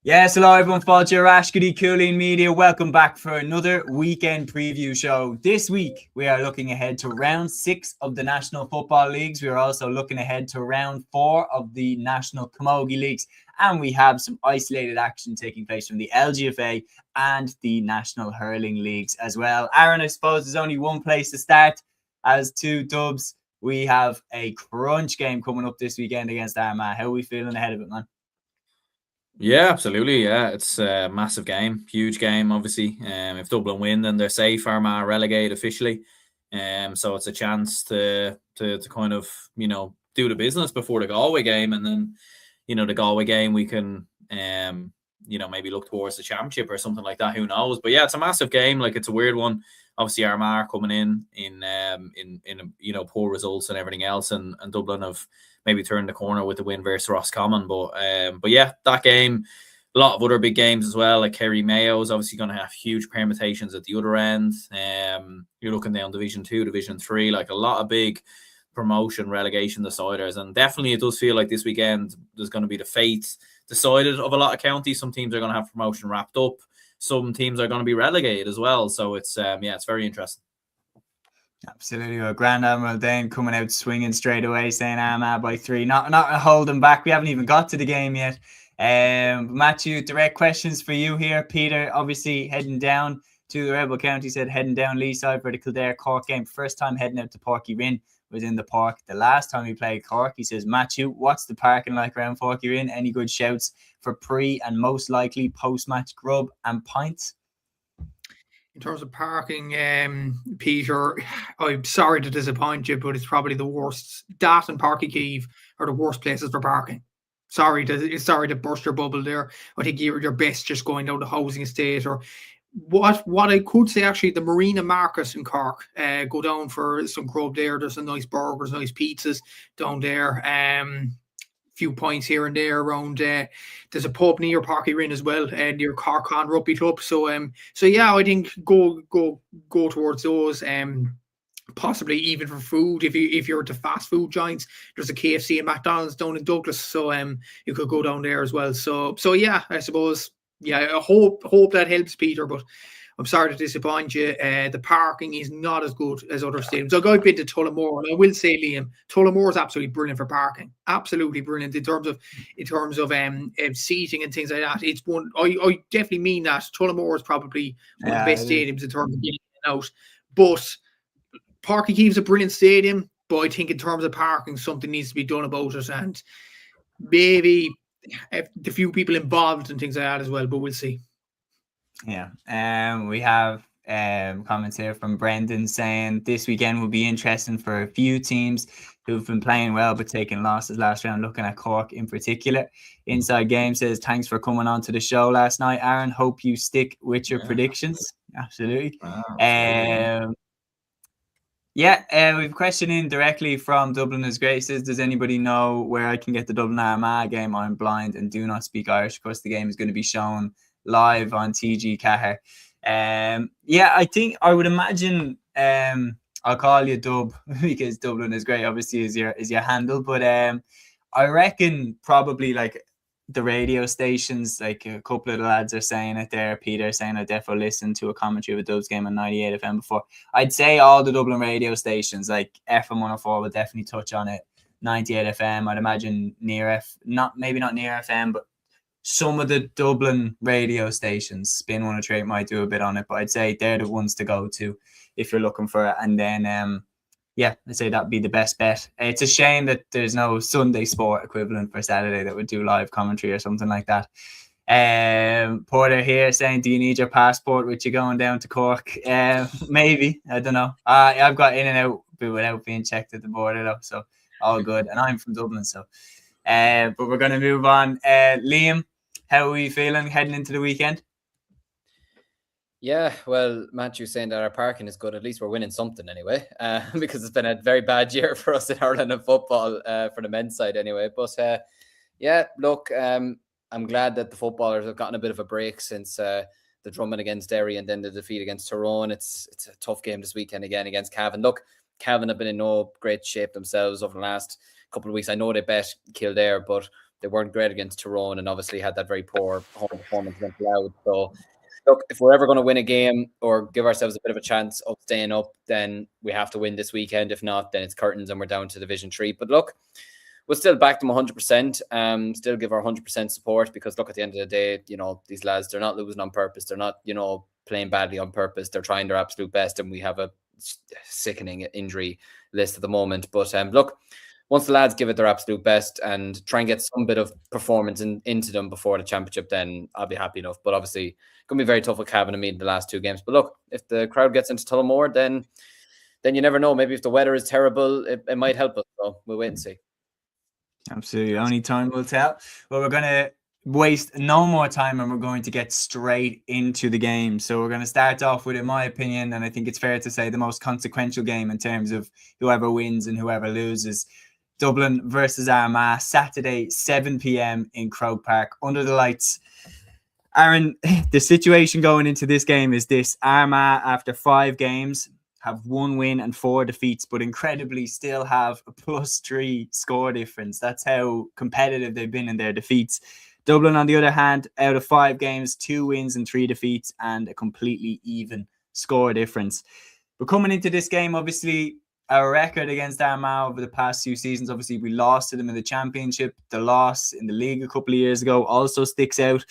Yes, hello everyone, Fáilte Rashkity, Cúilín Media. Welcome back for another weekend preview show. This week, we are looking ahead to round 6 of the National Football Leagues. We are also looking ahead to round 4 of the National Camogie Leagues. And we have some isolated action taking place from the LGFA and the National Hurling Leagues as well. Aaron, I suppose there's only one place to start. As two dubs, we have a crunch game coming up this weekend against Armagh. How are we feeling ahead of it, man? Yeah, absolutely. Yeah, it's a massive game, huge game. Obviously, if Dublin win, then they're safe. Armagh relegate officially, so it's a chance to kind of do the business before the Galway game, and then the Galway game we can maybe look towards the championship or something like that. Who knows? But yeah, it's a massive game. Like, it's a weird one. Obviously, Armagh coming in poor results and everything else, and Dublin have maybe turned the corner with the win versus Roscommon. But yeah, that game, a lot of other big games as well. Like Kerry Mayo is obviously going to have huge permutations at the other end. You're looking down Division 2, Division 3, like a lot of big promotion, relegation deciders, and definitely it does feel like this weekend there's going to be the fate decided of a lot of counties. Some teams are going to have promotion wrapped up. Some teams are going to be relegated as well. So it's it's very interesting. Absolutely. Well, Grand Admiral Dane coming out swinging straight away, saying Armagh by 3. Not holding back. We haven't even got to the game yet. Matthew, direct questions for you here. Peter, obviously heading down to the Rebel County, said heading down Leeside for the Kildare Cork game. First time heading out to Porky Rin was in the park. The last time we played Cork, he says, Matthew, what's the parking like around Porky Rin? Any good shouts for pre and most likely post-match grub and pints? In terms of parking, Peter, I'm sorry to disappoint you, but it's probably the worst. That and Páirc Uí Chaoimh are the worst places for parking. Sorry to burst your bubble there. I think you're best just going down the housing estate, or what I could say, actually, the Marina Market in Cork. Go down for some grub there. There's some nice burgers, nice pizzas down there. Few points here and there around. There's a pub near Páirc Uí Rin as well, near Cork Rugby Club. So yeah, I think go towards those. Possibly even for food, if you're to fast food giants, there's a KFC and McDonald's down in Douglas, so you could go down there as well. So yeah, I suppose, yeah, I hope that helps, Peter, but I'm sorry to disappoint you. The parking is not as good as other stadiums. I've been to Tullamore, and I will say, Liam, Tullamore is absolutely brilliant for parking. Absolutely brilliant in terms of seating and things like that. It's one I definitely mean that. Tullamore is probably one of the best stadiums in terms of getting in and out. But Páirc Uí Chaoimh is a brilliant stadium, but I think in terms of parking, something needs to be done about it, and maybe the few people involved and things like that as well. But we'll see. Yeah, we have comments here from Brendan saying this weekend will be interesting for a few teams who've been playing well but taking losses last round, looking at Cork in particular. Inside Game says, thanks for coming on to the show last night, Aaron. Hope you stick with your predictions. Absolutely. We have a question in directly from Dublin is Great. Says, does anybody know where I can get the Dublin Armagh game? I'm blind and do not speak Irish. Of course, the game is going to be shown live on TG Cahir. I think I would imagine I'll call you Dub because Dublin is Great, obviously, is your handle. But I reckon probably like the radio stations, like a couple of the lads are saying it there. Peter saying I definitely listened to a commentary of a Dubs game on 98 FM before. I'd say all the Dublin radio stations, like FM 104 will definitely touch on it. 98 FM, I'd imagine maybe not near FM, but some of the Dublin radio stations, Spin 103 might do a bit on it, but I'd say they're the ones to go to if you're looking for it. And then, I'd say that'd be the best bet. It's a shame that there's no Sunday Sport equivalent for Saturday that would do live commentary or something like that. Porter here saying, do you need your passport with you going down to Cork? Maybe, I don't know. I've got in and out without being checked at the border though, so all good. And I'm from Dublin, so. But we're going to move on. Liam, how are we feeling heading into the weekend? Yeah, well, Matthew's saying that our parking is good. At least we're winning something anyway, because it's been a very bad year for us in Ireland and football, for the men's side anyway. But look, I'm glad that the footballers have gotten a bit of a break since the drumming against Derry and then the defeat against Tyrone. It's a tough game this weekend again against Cavan. Look, Cavan have been in no great shape themselves over the last couple of weeks. I know they bet Kildare, but They weren't great against Tyrone, and obviously had that very poor home performance against Louth. So, look, if we're ever going to win a game or give ourselves a bit of a chance of staying up, then we have to win this weekend. If not, then it's curtains and we're down to Division 3. But look, we'll still back them 100%, still give our 100% support, because look, at the end of the day, you know, these lads, they're not losing on purpose. They're not, you know, playing badly on purpose. They're trying their absolute best, and we have a sickening injury list at the moment. But look, once the lads give it their absolute best and try and get some bit of performance into them before the championship, then I'll be happy enough. But obviously, it's going to be very tough with Cavan and Meath in the last 2 games. But look, if the crowd gets into Tullamore, then you never know. Maybe if the weather is terrible, it might help us. So we'll wait and see. Absolutely. Only time will tell. Well, we're going to waste no more time, and we're going to get straight into the game. So we're going to start off with, in my opinion, and I think it's fair to say, the most consequential game in terms of whoever wins and whoever loses. Dublin versus Armagh, Saturday, 7 p.m. in Croke Park, under the lights. Aaron, the situation going into this game is this. Armagh, after 5 games, have 1 win and 4 defeats, but incredibly still have a +3 score difference. That's how competitive they've been in their defeats. Dublin, on the other hand, out of 5 games, 2 wins and 3 defeats, and a completely even score difference. But coming into this game, obviously, our record against Armagh over the past 2 seasons, obviously we lost to them in the championship. The loss in the league a couple of years ago also sticks out.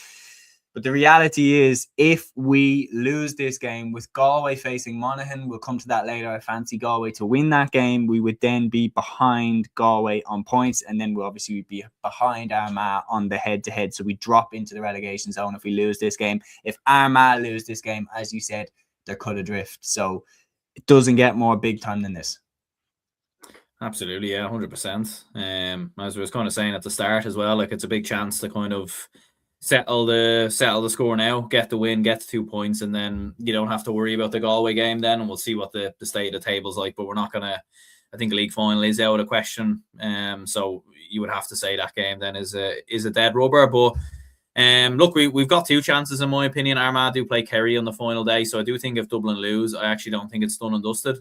But the reality is, if we lose this game, with Galway facing Monaghan, we'll come to that later, I fancy Galway to win that game. We would then be behind Galway on points, and then we'll obviously be behind Armagh on the head-to-head. So we drop into the relegation zone if we lose this game. If Armagh lose this game, as you said, they're cut adrift. So it doesn't get more big time than this. Absolutely, yeah, 100%. As I was kind of saying at the start as well, like, it's a big chance to kind of settle the score now, get the win, get the 2 points, and then you don't have to worry about the Galway game then, and we'll see what the state of the table's like. But we're not gonna, I think, league final is out of question. So you would have to say that game then is a dead rubber. But look, we've got 2 chances, in my opinion. Armagh do play Kerry on the final day, so I do think if Dublin lose, I actually don't think it's done and dusted,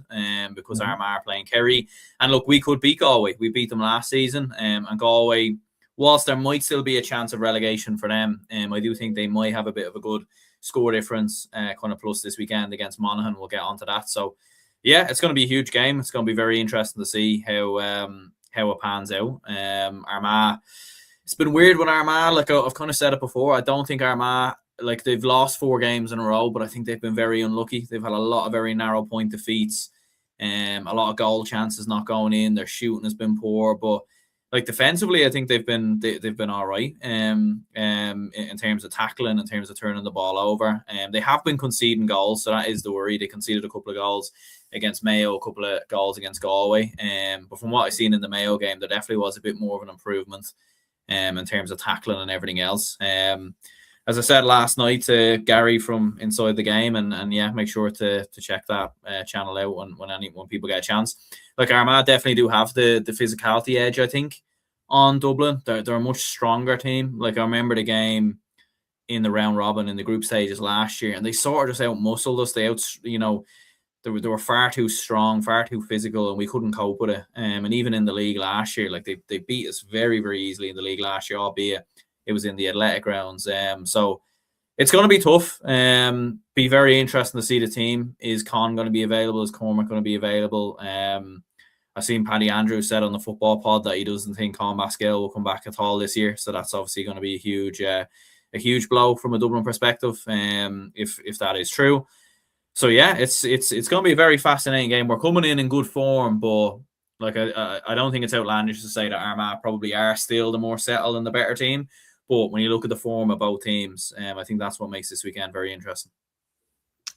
because Armagh are playing Kerry. And look, we could beat Galway. We beat them last season, and Galway, whilst there might still be a chance of relegation for them, I do think they might have a bit of a good score difference, kind of plus this weekend against Monaghan. We'll get onto that. So yeah, it's going to be a huge game. It's going to be very interesting to see how it pans out. Armagh, it's been weird with Armagh. Like I've kind of said it before, I don't think Armagh, like, they've lost 4 games in a row, but I think they've been very unlucky. They've had a lot of very narrow point defeats, a lot of goal chances not going in. Their shooting has been poor, but like defensively, I think they've been all right. In terms of tackling, in terms of turning the ball over, they have been conceding goals, so that is the worry. They conceded a couple of goals against Mayo, a couple of goals against Galway. But from what I've seen in the Mayo game, there definitely was a bit more of an improvement in terms of tackling and everything else. As I said last night to Gary from inside the game, and yeah, make sure to check that channel out when people get a chance. Like, Armagh definitely do have the physicality edge, I think, on Dublin. They're a much stronger team. Like, I remember the game in the round robin in the group stages last year, and they sort of just out-muscled us. They were far too strong, far too physical, and we couldn't cope with it. And even in the league last year, like, they beat us very, very easily in the league last year, albeit it was in the athletic grounds. So it's going to be tough. Be very interesting to see the team. Is Con going to be available? Is Cormac going to be available? I've seen Paddy Andrews said on the football pod that he doesn't think Con Basquel will come back at all this year. So that's obviously going to be a huge blow from a Dublin perspective, if that is true. So yeah, it's going to be a very fascinating game. We're coming in good form, but like I don't think it's outlandish to say that Armagh probably are still the more settled and the better team. But when you look at the form of both teams, I think that's what makes this weekend very interesting.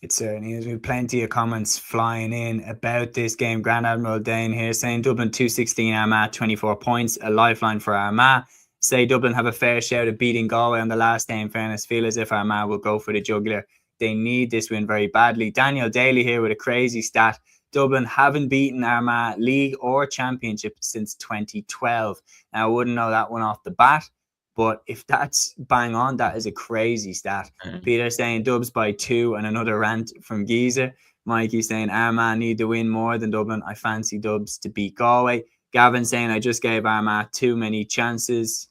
It certainly is. We have plenty of comments flying in about this game. Grand Admiral Dane here saying Dublin 216, Armagh 24 points, a lifeline for Armagh. Say Dublin have a fair shout of beating Galway on the last day. In fairness, feel as if Armagh will go for the jugular. They need this win very badly. Daniel Daly here with a crazy stat. Dublin haven't beaten Armagh league or championship since 2012. Now, I wouldn't know that one off the bat, but if that's bang on, that is a crazy stat. Peter saying Dubs by 2, and another rant from Geezer. Mikey saying Armagh need to win more than Dublin. I fancy Dubs to beat Galway. Gavin saying I just gave Armagh too many chances.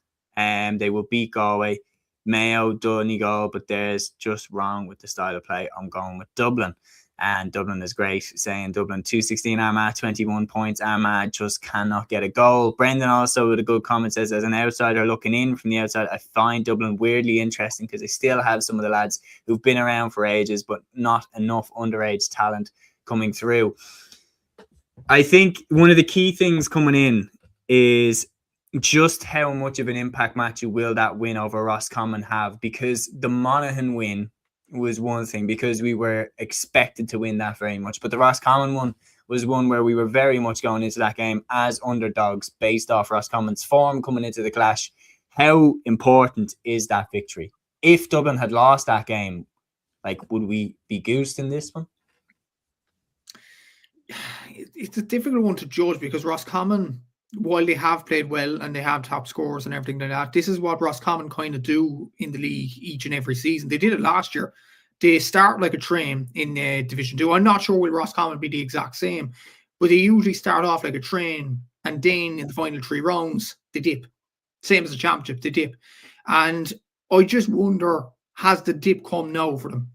They will beat Galway. Mayo, Donegal, but there's just wrong with the style of play. I'm going with Dublin. And Dublin is great, saying Dublin 216, Armagh 21 points. Armagh just cannot get a goal. Brendan also with a good comment says, as an outsider looking in from the outside, I find Dublin weirdly interesting because they still have some of the lads who've been around for ages, but not enough underage talent coming through. I think one of the key things coming in is just how much of an impact, Matthew, will that win over Roscommon have? Because the Monaghan win was one thing, because we were expected to win that very much. But the Roscommon one was one where we were very much going into that game as underdogs based off Roscommon's form coming into the clash. How important is that victory? If Dublin had lost that game, like, would we be goosed in this one? It's a difficult one to judge because Roscommon, while they have played well and they have top scores and everything like that, this is what Roscommon kind of do in the league each and every season. They did it last year. They start like a train in Division 2. I'm not sure will Roscommon be the exact same, but they usually start off like a train and then in the final 3 rounds, they dip. Same as the championship, they dip. And I just wonder, has the dip come now for them?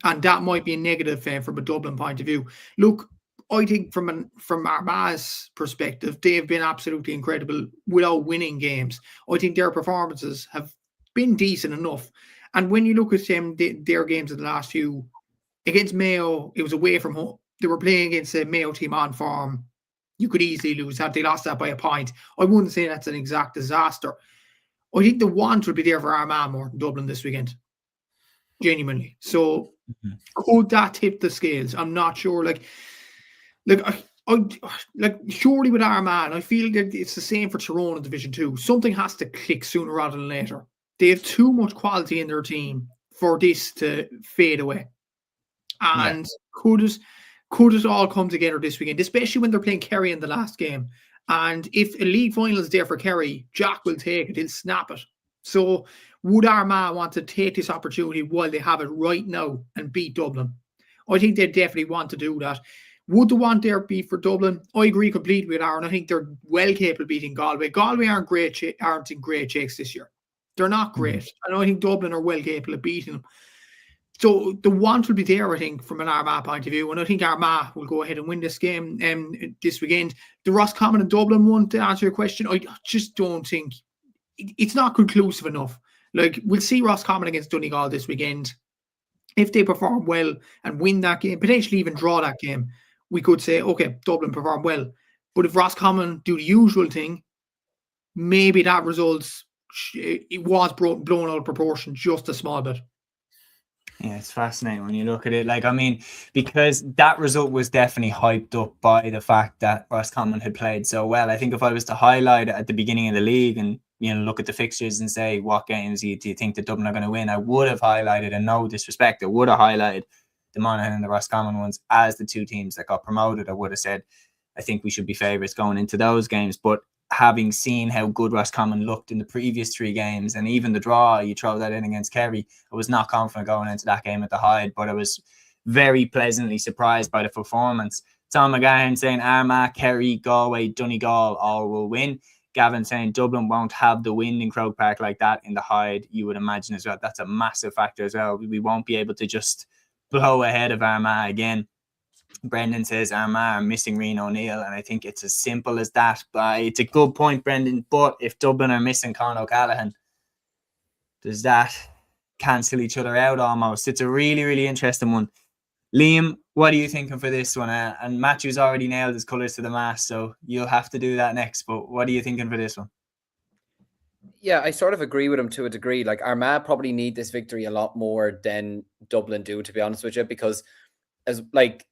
And that might be a negative from a Dublin point of view. Look, I think from Armagh's perspective, they have been absolutely incredible without winning games. I think their performances have been decent enough. And when you look at their games in the last few, against Mayo, it was away from home. They were playing against a Mayo team on form. You could easily lose that. They lost that by a point. I wouldn't say that's an exact disaster. I think the want will be there for Armagh more than Dublin this weekend. Genuinely. So could that tip the scales? I'm not sure. Surely with Armagh, I feel that it's the same for Tyrone in Division 2. Something has to click sooner rather than later. They have too much quality in their team for this to fade away. And could it all come together this weekend, especially when they're playing Kerry in the last game? And if a league final is there for Kerry, Jack will take it. He'll snap it. So would Armagh want to take this opportunity while they have it right now and beat Dublin? I think they definitely want to do that. Would the want there be for Dublin? I agree completely with Aaron. I think they're well capable of beating Galway. Galway aren't in great shakes this year. They're not great. And I think Dublin are well capable of beating them. So the want will be there, I think, from an Armagh point of view. And I think Armagh will go ahead and win this game this weekend. The Roscommon and Dublin one, to answer your question, I just don't think it's not conclusive enough. Like, we'll see Roscommon against Donegal this weekend. If they perform well and win that game, potentially even draw that game, we could say, okay, Dublin performed well. But if Roscommon do the usual thing, maybe that results, it was blown out of proportion just a small bit. Yeah, it's fascinating when you look at it. Like, I mean, because that result was definitely hyped up by the fact that Roscommon had played so well. I think if I was to highlight it at the beginning of the league and, you know, look at the fixtures and say, what games do you think that Dublin are going to win? I would have highlighted, and no disrespect, I would have highlighted the Monaghan and the Roscommon ones as the two teams that got promoted. I would have said, I think we should be favourites going into those games. But having seen how good Roscommon looked in the previous 3 games, and even the draw, you throw that in against Kerry, I was not confident going into that game at the Hyde, but I was very pleasantly surprised by the performance. Tom McGahern saying Armagh, Kerry, Galway, Donegal all will win. Gavin saying Dublin won't have the wind in Croke Park like that in the Hyde, you would imagine as well. That's a massive factor as well. We won't be able to just blow ahead of Armagh again. Brendan says Armagh are missing Rian O'Neill, and I think it's as simple as that. But it's a good point, Brendan. But if Dublin are missing Con O'Callaghan, does that cancel each other out almost? It's a really, really interesting one. Liam, what are you thinking for this one? And Matthew's already nailed his colours to the mast, so you'll have to do that next. But what are you thinking for this one? Yeah, I sort of agree with him to a degree. Like, Armagh probably need this victory a lot more than Dublin do, to be honest with you, because as like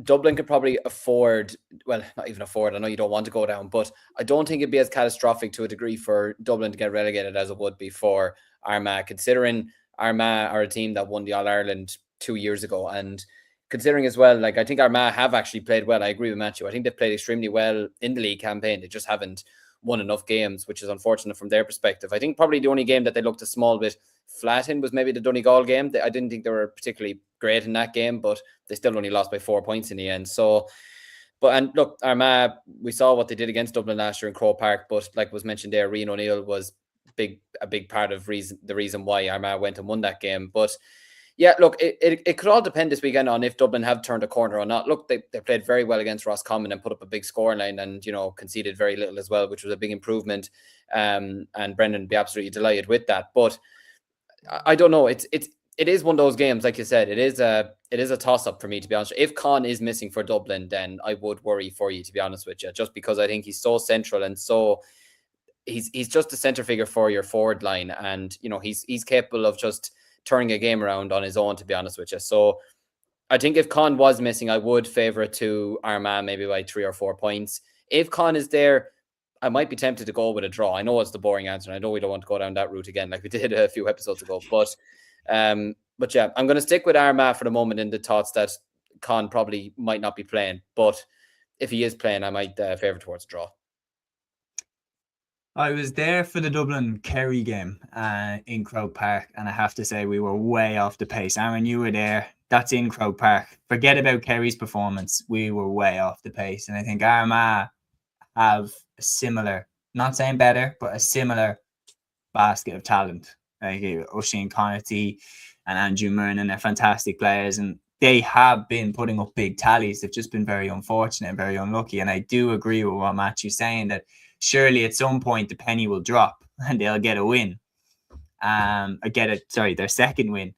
Dublin could probably afford, well, not even afford, I know you don't want to go down, but I don't think it'd be as catastrophic to a degree for Dublin to get relegated as it would be for Armagh, considering Armagh are a team that won the All-Ireland 2 years ago. And considering as well, like, I think Armagh have actually played well. I agree with Matthew. I think they've played extremely well in the league campaign. They just haven't won enough games, which is unfortunate from their perspective. I think probably the only game that they looked a small bit flat in was maybe the Donegal game. I didn't think they were particularly great in that game, but they still only lost by 4 points in the end. So, and look, Armagh, we saw what they did against Dublin last year in Croke Park, but like was mentioned there, Rian O'Neill was a big part of the reason why Armagh went and won that game. But yeah, look, it could all depend this weekend on if Dublin have turned a corner or not. Look, they played very well against Roscommon and put up a big scoreline, and conceded very little as well, which was a big improvement. And Brendan would be absolutely delighted with that. But I don't know. It is one of those games, like you said. It is a toss up for me, to be honest. If Con is missing for Dublin, then I would worry for you, to be honest with you, just because I think he's so central and so he's just a centre figure for your forward line, and he's capable of just turning a game around on his own, to be honest with you. So I think if Con was missing, I would favour it to Armagh maybe by 3 or 4 points. If Con is there, I might be tempted to go with a draw. I know it's the boring answer, and I know we don't want to go down that route again like we did a few episodes ago. But yeah, I'm going to stick with Armagh for the moment in the thoughts that Con probably might not be playing. But if he is playing, I might favour towards a draw. I was there for the Dublin Kerry game in Croke Park, and I have to say we were way off the pace. Aaron, you were there. That's in Croke Park. Forget about Kerry's performance. We were way off the pace, and I think Armagh have a similar, not saying better, but a similar basket of talent. Like Oisin Connaughty and Andrew Murnan are fantastic players, and they have been putting up big tallies. They've just been very unfortunate and very unlucky. And I do agree with what Matthew's saying, that surely at some point the penny will drop and they'll get a win. Their second win.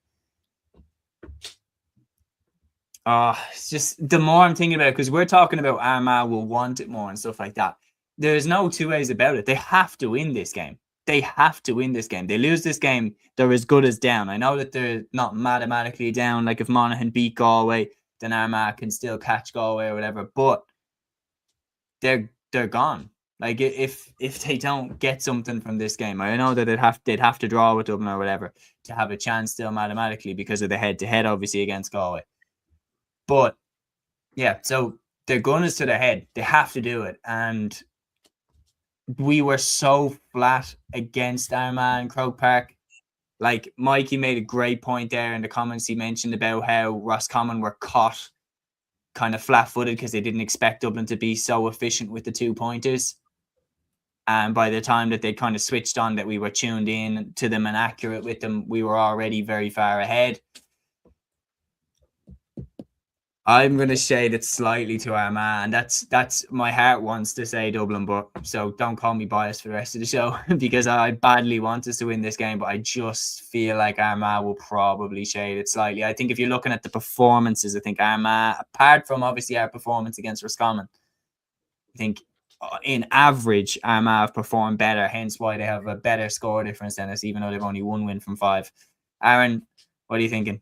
It's just the more I'm thinking about it, because we're talking about Armagh will want it more and stuff like that. There's no two ways about it. They have to win this game. They have to win this game. They lose this game, they're as good as down. I know that they're not mathematically down. Like if Monaghan beat Galway, then Armagh can still catch Galway or whatever. But they're gone. Like if they don't get something from this game, I know that they'd have to draw with Dublin or whatever to have a chance still mathematically because of the head-to-head obviously against Galway. But yeah, so their gun is to their head. They have to do it. And we were so flat against Armagh and Croke Park. Like Mikey made a great point there in the comments. He mentioned about how Roscommon were caught kind of flat-footed because they didn't expect Dublin to be so efficient with the 2-pointers. And by the time that they kind of switched on, that we were tuned in to them and accurate with them, we were already very far ahead. I'm going to shade it slightly to Armagh, and that's my heart wants to say Dublin, but so don't call me biased for the rest of the show because I badly want us to win this game, but I just feel like Armagh will probably shade it slightly. I think if you're looking at the performances, I think Armagh, apart from obviously our performance against Roscommon, I think in average Armagh have performed better, hence why they have a better score difference than us, even though they've only 1 win from 5. Aaron, what are you thinking?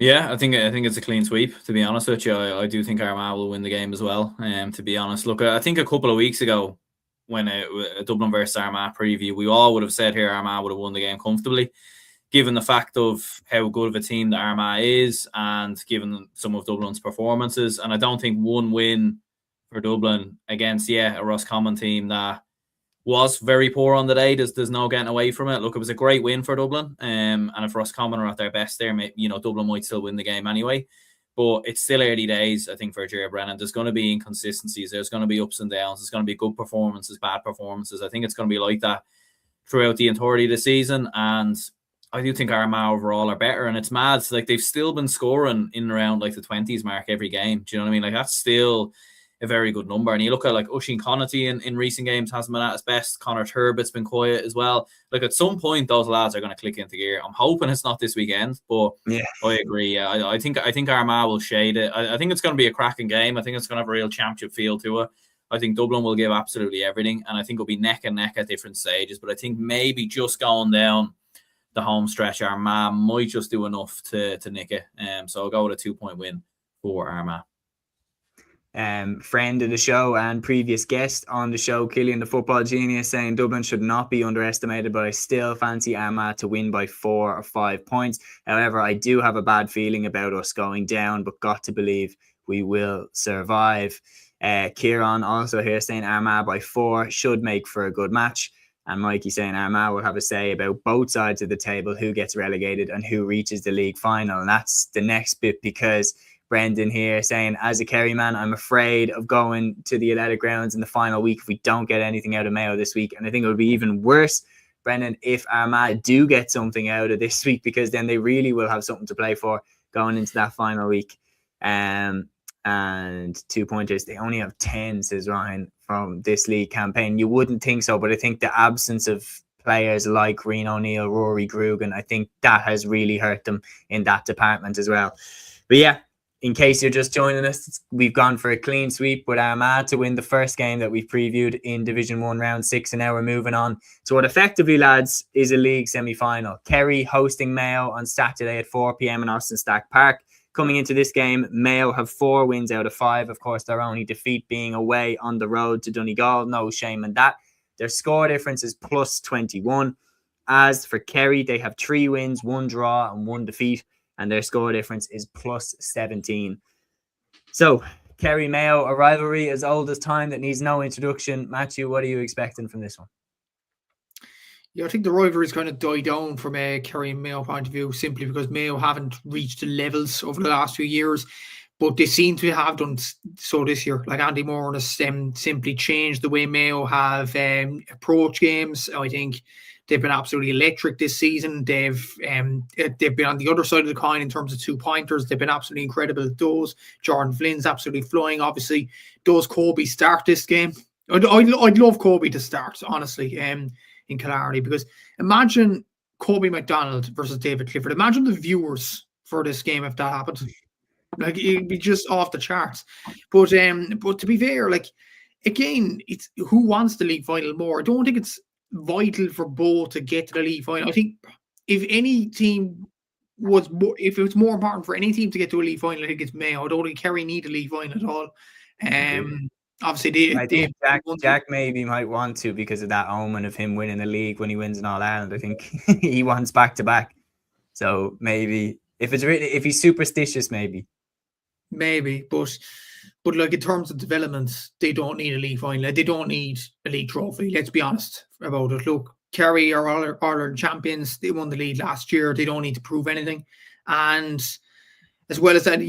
Yeah, I think it's a clean sweep, to be honest with you. I do think Armagh will win the game as well, to be honest. Look, I think a couple of weeks ago, when a Dublin versus Armagh preview, we all would have said here Armagh would have won the game comfortably, given the fact of how good of a team the Armagh is and given some of Dublin's performances. And I don't think one win for Dublin against, a Roscommon team that was very poor on the day. There's no getting away from it. Look, it was a great win for Dublin. And if Roscommon are at their best there, Dublin might still win the game anyway. But it's still early days, I think, for Gerard Brennan. There's going to be inconsistencies. There's going to be ups and downs. There's going to be good performances, bad performances. I think it's going to be like that throughout the entirety of the season. And I do think Armagh overall are better. And it's mad. It's like they've still been scoring in and around like the 20s mark every game. Do you know what I mean? Like that's still a very good number. And you look at like Oisin Connaughty in recent games hasn't been at his best. Connor Turbott's been quiet as well. Like at some point those lads are going to click into gear. I'm hoping it's not this weekend, but yeah, I agree. Yeah, I think Armagh will shade it. I think it's going to be a cracking game. I think it's going to have a real championship feel to it. I think Dublin will give absolutely everything, and I think it'll be neck and neck at different stages. But I think maybe just going down the home stretch, Armagh might just do enough to nick it. So I'll go with a 2-point win for Armagh. Friend of the show and previous guest on the show, Cúilín the Football Genius, saying Dublin should not be underestimated, but I still fancy Armagh to win by 4 or 5 points. However, I do have a bad feeling about us going down, but got to believe we will survive. Kieran also here saying Armagh by 4 should make for a good match. And Mikey saying Armagh will have a say about both sides of the table, who gets relegated and who reaches the league final. And that's the next bit, because Brendan here saying, as a Kerry man, I'm afraid of going to the Athletic Grounds in the final week if we don't get anything out of Mayo this week. And I think it would be even worse, Brendan, if Armagh do get something out of this week, because then they really will have something to play for going into that final week. And 2 pointers, they only have 10, says Ryan, from this league campaign. You wouldn't think so, but I think the absence of players like Rian O'Neill, Rory Grugan, I think that has really hurt them in that department as well. But yeah, in case you're just joining us, we've gone for a clean sweep with Armagh to win the first game that we've previewed in Division 1 Round 6, and now we're moving on to what effectively, lads, is a league semi-final. Kerry hosting Mayo on Saturday at 4 p.m. in Austin Stack Park. Coming into this game, Mayo have 4 wins out of 5. Of course, their only defeat being away on the road to Donegal. No shame in that. Their score difference is plus 21. As for Kerry, they have 3 wins, 1 draw and 1 defeat, and their score difference is plus 17. So, Kerry Mayo, a rivalry as old as time that needs no introduction. Matthew, what are you expecting from this one? Yeah, I think the rivalry's kind of died down from a Kerry and Mayo point of view, simply because Mayo haven't reached the levels over the last few years, but they seem to have done so this year. Like Andy Moore has simply changed the way Mayo have approached games. I think they've been absolutely electric this season. They've been on the other side of the coin in terms of 2-pointers. They've been absolutely incredible at those. Jordan Flynn's absolutely flying. Obviously, does Kobe start this game? I'd love Kobe to start, honestly, in Killarney, because imagine Kobe McDonald versus David Clifford. Imagine the viewers for this game if that happened. Like, it'd be just off the charts. But to be fair, like, again, it's who wants the league final more. I don't think it's vital for both to get to the league final. I think if it was more important for any team to get to a league final, I think it's Mayo. I don't think Kerry need a league final at all. Obviously, I think Jack maybe might want to, because of that omen of him winning the league when he wins in All Ireland. I think he wants back to back. So maybe if he's superstitious, maybe. But like, in terms of development, they don't need a league final. They don't need a league trophy. Let's be honest about it. Look, Kerry are all Ireland champions. They won the league last year. They don't need to prove anything. And as well as that,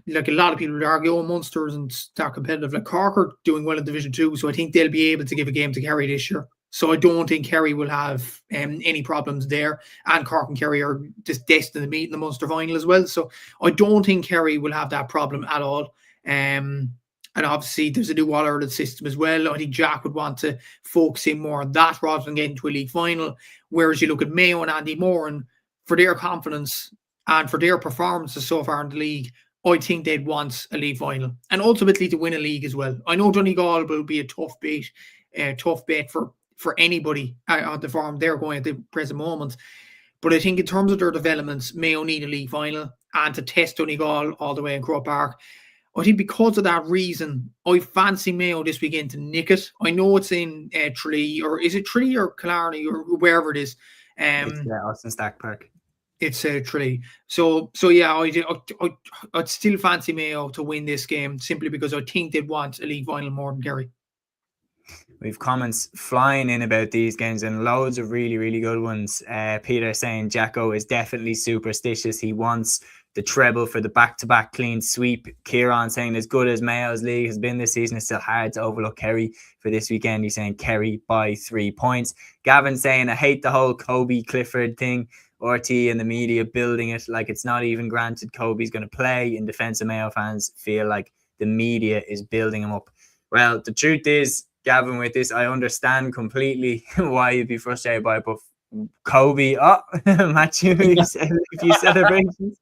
like, a lot of people would argue, Munster isn't that competitive. Like, Cork are doing well in Division 2, so I think they'll be able to give a game to Kerry this year. So I don't think Kerry will have any problems there. And Cork and Kerry are just destined to meet in the Munster final as well. So I don't think Kerry will have that problem at all. And obviously there's a new All-Ireland system as well. I think Jack would want to focus in more on that rather than getting to a league final. Whereas you look at Mayo and Andy Moore, and for their confidence and for their performances so far in the league, I think they'd want a league final and ultimately to win a league as well. I know Donegal will be a tough bet for anybody on the form they're going at the present moment. But I think in terms of their developments, Mayo need a league final, and to test Donegal all the way in Croke Park. I think because of that reason, I fancy Mayo this weekend to nick it. I know it's in Tralee, or is it Tralee or Killarney or wherever it is. It's Austin Stack Park. It's Tralee. So yeah, I'd still fancy Mayo to win this game, simply because I think they'd want a league final more than Kerry. We've comments flying in about these games, and loads of really, really good ones. Peter saying Jacko is definitely superstitious. He wants the treble for the back-to-back clean sweep. Kieran saying, as good as Mayo's league has been this season, it's still hard to overlook Kerry for this weekend. He's saying Kerry by 3 points. Gavin saying, I hate the whole Kobe Clifford thing. RT and the media building it like it's not even granted Kobe's going to play. In defense of Mayo fans, feel like the media is building him up. Well, the truth is, Gavin, with this, I understand completely why you'd be frustrated by it, but Kobe, Matthew, a few celebrations.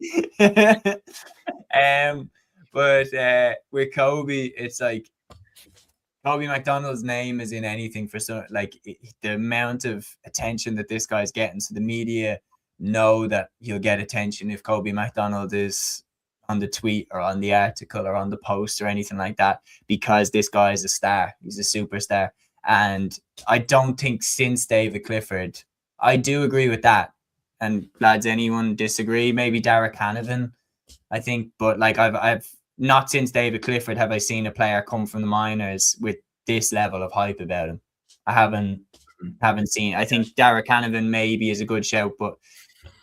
But with Kobe, it's like Kobe McDonald's name is in anything for some, like, the amount of attention that this guy's getting. So the media know that he'll get attention if Kobe McDonald is on the tweet or on the article or on the post or anything like that, because this guy is a star. He's a superstar. And I don't think since David Clifford, I do agree with that. And lads, anyone disagree? Maybe Derek Hanavan, I think. But like, I've not since David Clifford have I seen a player come from the minors with this level of hype about him. I haven't seen. I think Derek Hanavan maybe is a good shout, but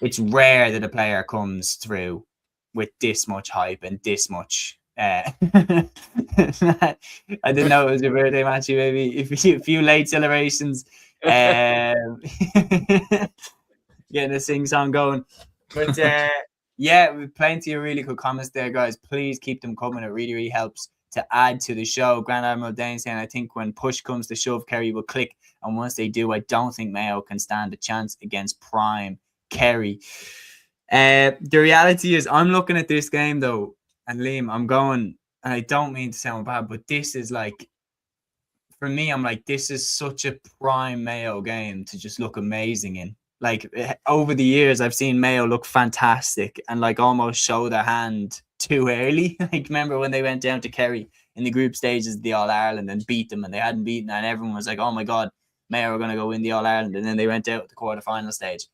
it's rare that a player comes through with this much hype and this much. I didn't know it was your birthday, Matthew. Maybe a few late celebrations, getting a sing song going. But yeah, we've plenty of really good comments there, guys. Please keep them coming. It really, really helps to add to the show. Grand Admiral Dane saying, I think when push comes to shove, Kerry will click. And once they do, I don't think Mayo can stand a chance against prime Kerry. The reality is, I'm looking at this game, though, and Liam, I'm going, and I don't mean to sound bad, but this is like, for me, I'm like, this is such a prime Mayo game to just look amazing in. Like, over the years, I've seen Mayo look fantastic and like almost show their hand too early. Like, remember when they went down to Kerry in the group stages of the All-Ireland and beat them, and they hadn't beaten, and everyone was like, oh my God, Mayo are going to go win the All-Ireland, and then they went out at the quarterfinal stage.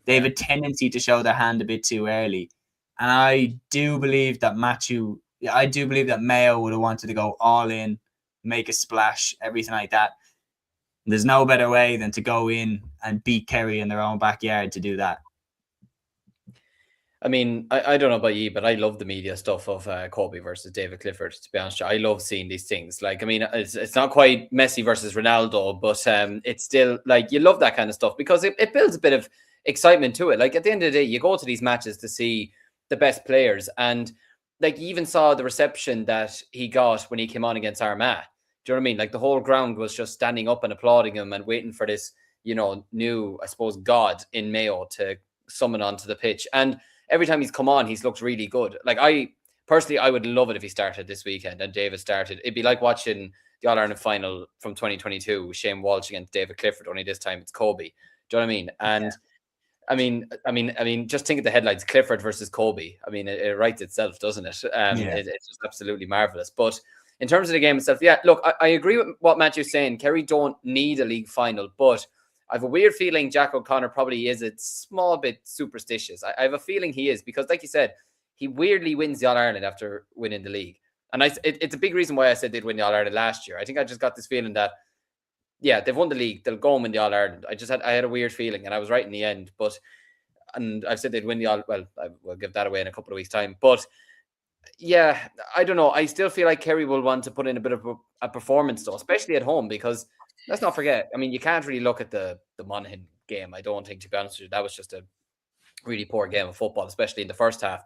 They have a tendency to show their hand a bit too early. And I do believe that Mayo would have wanted to go all in, make a splash, everything like that. There's no better way than to go in and beat Kerry in their own backyard to do that. I mean, I don't know about you, but I love the media stuff of Kobe versus David Clifford, to be honest. I love seeing these things. Like, I mean, it's not quite Messi versus Ronaldo, but it's still, like, you love that kind of stuff because it builds a bit of excitement to it. Like, at the end of the day, you go to these matches to see the best players. And, like, you even saw the reception that he got when he came on against Armagh. Do you know what I mean? Like, the whole ground was just standing up and applauding him and waiting for this, new, I suppose, god in Mayo to summon onto the pitch. And every time he's come on, he's looked really good. Like, I would love it if he started this weekend and David started. It'd be like watching the All-Ireland final from 2022, Shane Walsh against David Clifford, only this time it's Kobe. Do you know what I mean? And yeah. I mean, just think of the headlines: Clifford versus Kobe. I mean, it writes itself, doesn't it? It's just absolutely marvelous. But in terms of the game itself, yeah, look, I agree with what Matthew's saying. Kerry don't need a league final, but I have a weird feeling Jack O'Connor probably is a small bit superstitious. I have a feeling he is because, like you said, he weirdly wins the All-Ireland after winning the league. And it's a big reason why I said they'd win the All-Ireland last year. I think I just got this feeling that, yeah, they've won the league. They'll go and win the All-Ireland. I had a weird feeling, and I was right in the end. And I've said they'd win the All-Well, I will give that away in a couple of weeks' time. But yeah, I don't know. I still feel like Kerry will want to put in a bit of a performance, though, especially at home, because let's not forget, I mean, you can't really look at the Monaghan game, I don't think, to be honest with you. That was just a really poor game of football, especially in the first half.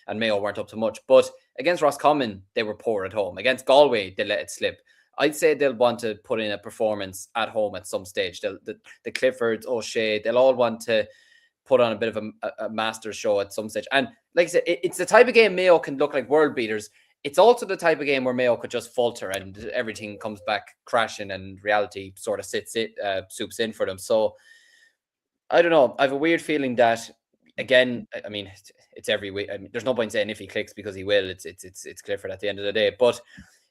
And Mayo weren't up to much. But against Roscommon, they were poor at home. Against Galway, they let it slip. I'd say they'll want to put in a performance at home at some stage. The Cliffords, O'Shea, they'll all want to put on a bit of a master show at some stage. And like I said, it's the type of game Mayo can look like world beaters. It's also the type of game where Mayo could just falter and everything comes back crashing and reality sort of soups in for them. So I don't know. I have a weird feeling that, again, I mean, it's every week. I mean, there's no point saying if he clicks because he will. It's Clifford at the end of the day. But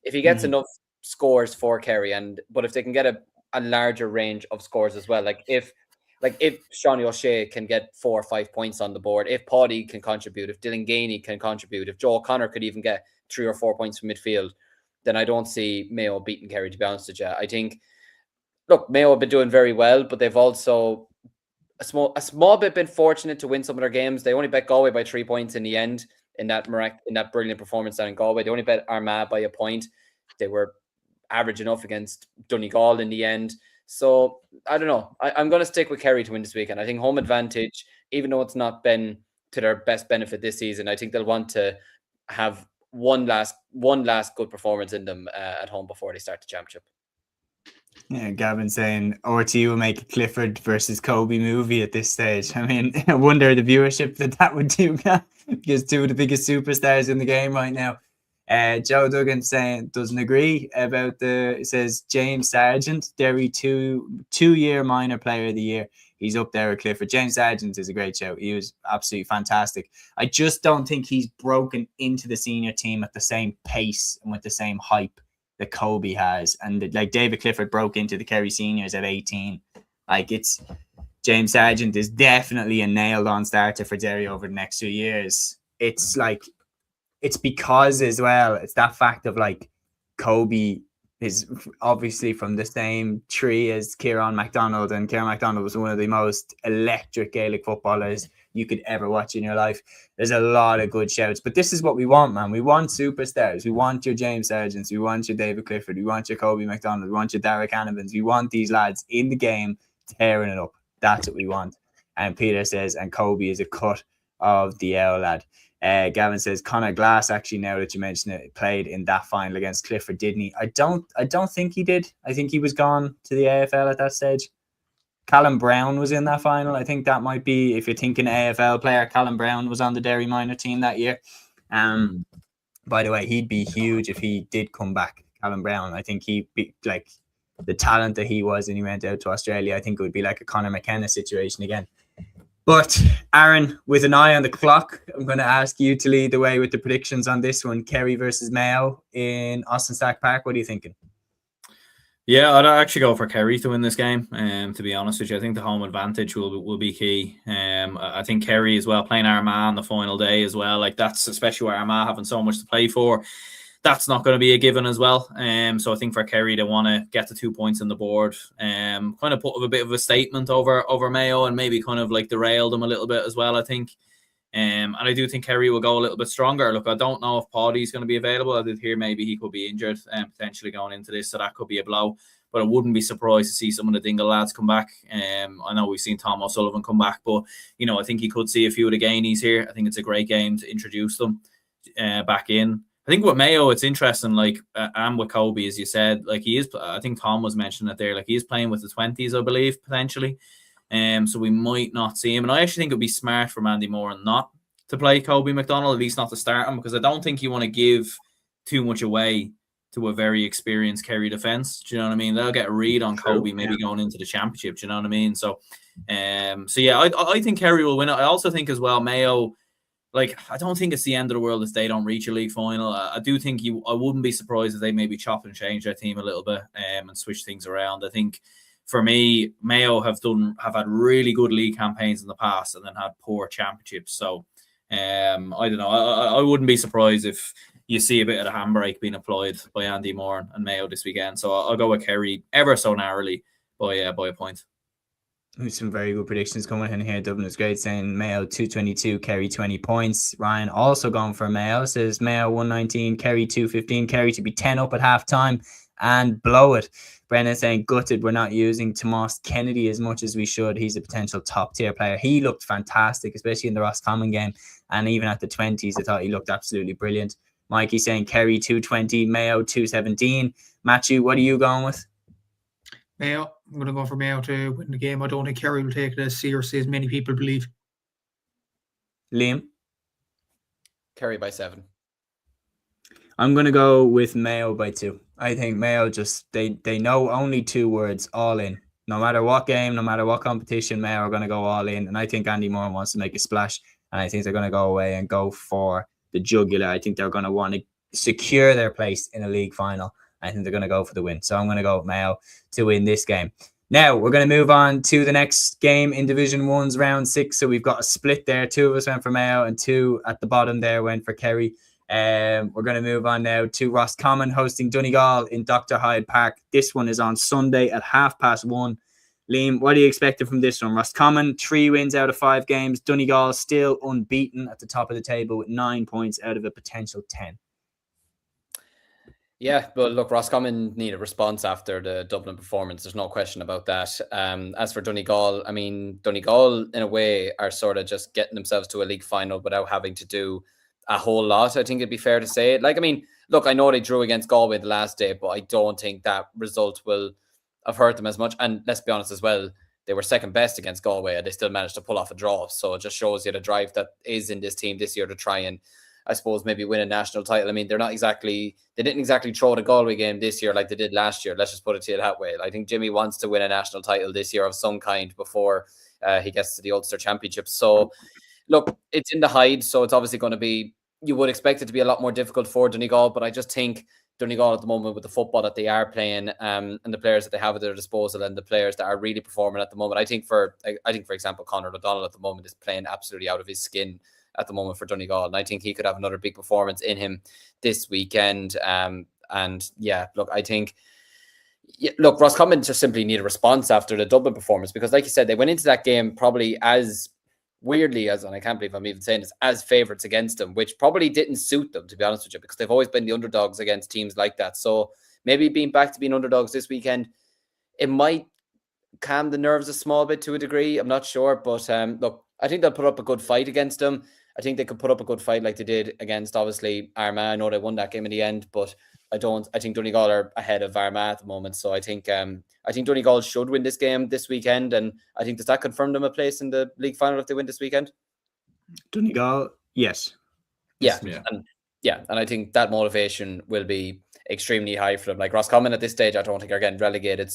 if he gets enough scores for Kerry, but if they can get a larger range of scores as well, like if Sean O'Shea can get 4 or 5 points on the board, if Paddy can contribute, if Dylan Gainey can contribute, if Joe O'Connor could even get 3 or 4 points from midfield, then I don't see Mayo beating Kerry, to be honest with you. I think, look, Mayo have been doing very well, but they've also a small bit been fortunate to win some of their games. They only bet Galway by 3 points in the end in that brilliant performance down in Galway. They only bet Armagh by a point. They were average enough against Donegal in the end. So I don't know. I'm going to stick with Kerry to win this weekend. I think home advantage, even though it's not been to their best benefit this season, I think they'll want to have one last good performance in them at home before they start the championship. Yeah, Gavin saying RTE will make a Clifford versus Kobe movie at this stage. I mean, I wonder the viewership that would do, because two of the biggest superstars in the game right now. Joe Duggan saying doesn't agree about it says James Sargent, Derry two-year minor player of the year. He's up there with Clifford. James Sargent is a great show. He was absolutely fantastic. I just don't think he's broken into the senior team at the same pace and with the same hype that Kobe has. And like David Clifford broke into the Kerry seniors at 18. Like James Sargent is definitely a nailed on starter for Derry over the next 2 years. It's because as well, it's that fact of like Kobe is obviously from the same tree as Kieran MacDonald, and Kieran MacDonald was one of the most electric Gaelic footballers you could ever watch in your life. There's a lot of good shouts, but this is what we want, man. We want superstars. We want your James Sargents. We want your David Clifford. We want your Kobe MacDonald. We want your Derek Hanivans. We want these lads in the game tearing it up. That's what we want. And Peter says, and Kobe is a cut of the L lad. Gavin says Conor Glass, actually, now that you mention it, played in that final against Clifford, didn't he? I don't think he did. I think he was gone to the AFL at that stage. Callum Brown was in that final. I think that might be, if you're thinking AFL player, Callum Brown was on the Derry minor team that year. By the way, he'd be huge if he did come back. Callum Brown, I think he'd be like the talent that he was, and he went out to Australia. I think it would be like a Conor McKenna situation again. But Aaron, with an eye on the clock, I'm going to ask you to lead the way with the predictions on this one. Kerry versus Mayo in Austin Stack Park. What are you thinking? Yeah, I'd actually go for Kerry to win this game. To be honest with you, I think the home advantage will be key. I think Kerry as well, playing Armagh on the final day as well. Like, that's especially where Armagh having so much to play for. That's not going to be a given as well. So I think for Kerry, they want to get the 2 points on the board, kind of put a bit of a statement over Mayo, and maybe kind of like derail them a little bit as well, I think. And I do think Kerry will go a little bit stronger. Look, I don't know if Paddy's going to be available. I did hear maybe he could be injured potentially going into this, so that could be a blow. But I wouldn't be surprised to see some of the Dingle lads come back. I know we've seen Tom O'Sullivan come back, but I think he could see a few of the Gainies here. I think it's a great game to introduce them back in. I think with Mayo, it's interesting, like, and with Kobe, as you said, like, he is, I think Tom was mentioning it there, like, he is playing with the 20s, I believe, potentially. So we might not see him. And I actually think it would be smart for Andy Moran not to play Kobe MacDonald, at least not to start him, because I don't think you want to give too much away to a very experienced Kerry defence. Do you know what I mean? They'll get a read on Kobe maybe going into the championship. Do you know what I mean? So, yeah, I think Kerry will win it. I also think as well, Mayo, like, I don't think it's the end of the world if they don't reach a league final. I do think I wouldn't be surprised if they maybe chop and change their team a little bit and switch things around. I think for me, Mayo have had really good league campaigns in the past and then had poor championships. So I don't know. I wouldn't be surprised if you see a bit of the handbrake being applied by Andy Moran and Mayo this weekend. So I'll go with Kerry ever so narrowly by a point. Some very good predictions coming in here. Dublin is great, saying Mayo 222, Kerry 20 points. Ryan also going for Mayo, says Mayo 119, Kerry 215, Kerry to be 10 up at half time and blow it. Brennan saying gutted we're not using Tomas Kennedy as much as we should. He's a potential top tier player. He looked fantastic, especially in the Roscommon game, and even at the 20s I thought he looked absolutely brilliant. Mikey saying Kerry 220, Mayo 217. Matthew, what are you going with? Mayo. I'm going to go for Mayo to win the game. I don't think Kerry will take it as seriously as many people believe. Liam? Kerry by 7. I'm going to go with Mayo by 2. I think Mayo just, they know only 2 words, all in. No matter what game, no matter what competition, Mayo are going to go all in. And I think Andy Moran wants to make a splash. And I think they're going to go away and go for the jugular. I think they're going to want to secure their place in a league final. I think they're going to go for the win. So I'm going to go with Mayo to win this game. Now, we're going to move on to the next game in Division 1's round 6. So we've got a split there. 2 of us went for Mayo and 2 at the bottom there went for Kerry. We're going to move on now to Roscommon hosting Donegal in Dr. Hyde Park. This one is on Sunday at 1:30. Liam, what are you expecting from this one? Roscommon, 3 wins out of 5 games. Donegal still unbeaten at the top of the table with 9 points out of a potential 10. Yeah, but look, Roscommon need a response after the Dublin performance. There's no question about that. As for Donegal, I mean, Donegal, in a way, are sort of just getting themselves to a league final without having to do a whole lot. I think it'd be fair to say. Like, I mean, look, I know they drew against Galway the last day, but I don't think that result will have hurt them as much. And let's be honest as well, they were second best against Galway and they still managed to pull off a draw. So it just shows you the drive that is in this team this year to try and, I suppose, maybe win a national title. I mean, they didn't exactly throw the Galway game this year like they did last year. Let's just put it to you that way. I think Jimmy wants to win a national title this year of some kind before he gets to the Ulster Championship. So, look, it's in the Hyde, so it's obviously going to be, you would expect it to be a lot more difficult for Donegal, but I just think Donegal at the moment, with the football that they are playing and the players that they have at their disposal and the players that are really performing at the moment, I think, for example, Conor O'Donnell at the moment is playing absolutely out of his skin at the moment for Donegal, and I think he could have another big performance in him this weekend. And yeah, look, I think, look, Roscommon just simply need a response after the Dublin performance, because like you said, they went into that game probably as weirdly as, and I can't believe I'm even saying this, as favourites against them, which probably didn't suit them, to be honest with you, because they've always been the underdogs against teams like that. So maybe being back to being underdogs this weekend, it might calm the nerves a small bit to a degree. I'm not sure, but look, I think they'll put up a good fight against them. I think they could put up a good fight like they did against, obviously, Armagh. I know they won that game in the end, but I think Donegal are ahead of Armagh at the moment. So I think Donegal should win this game this weekend, and I think, does that confirm them a place in the league final if they win this weekend? Donegal, yes. Yeah. And I think that motivation will be extremely high for them. Like Roscommon at this stage, I don't think are getting relegated,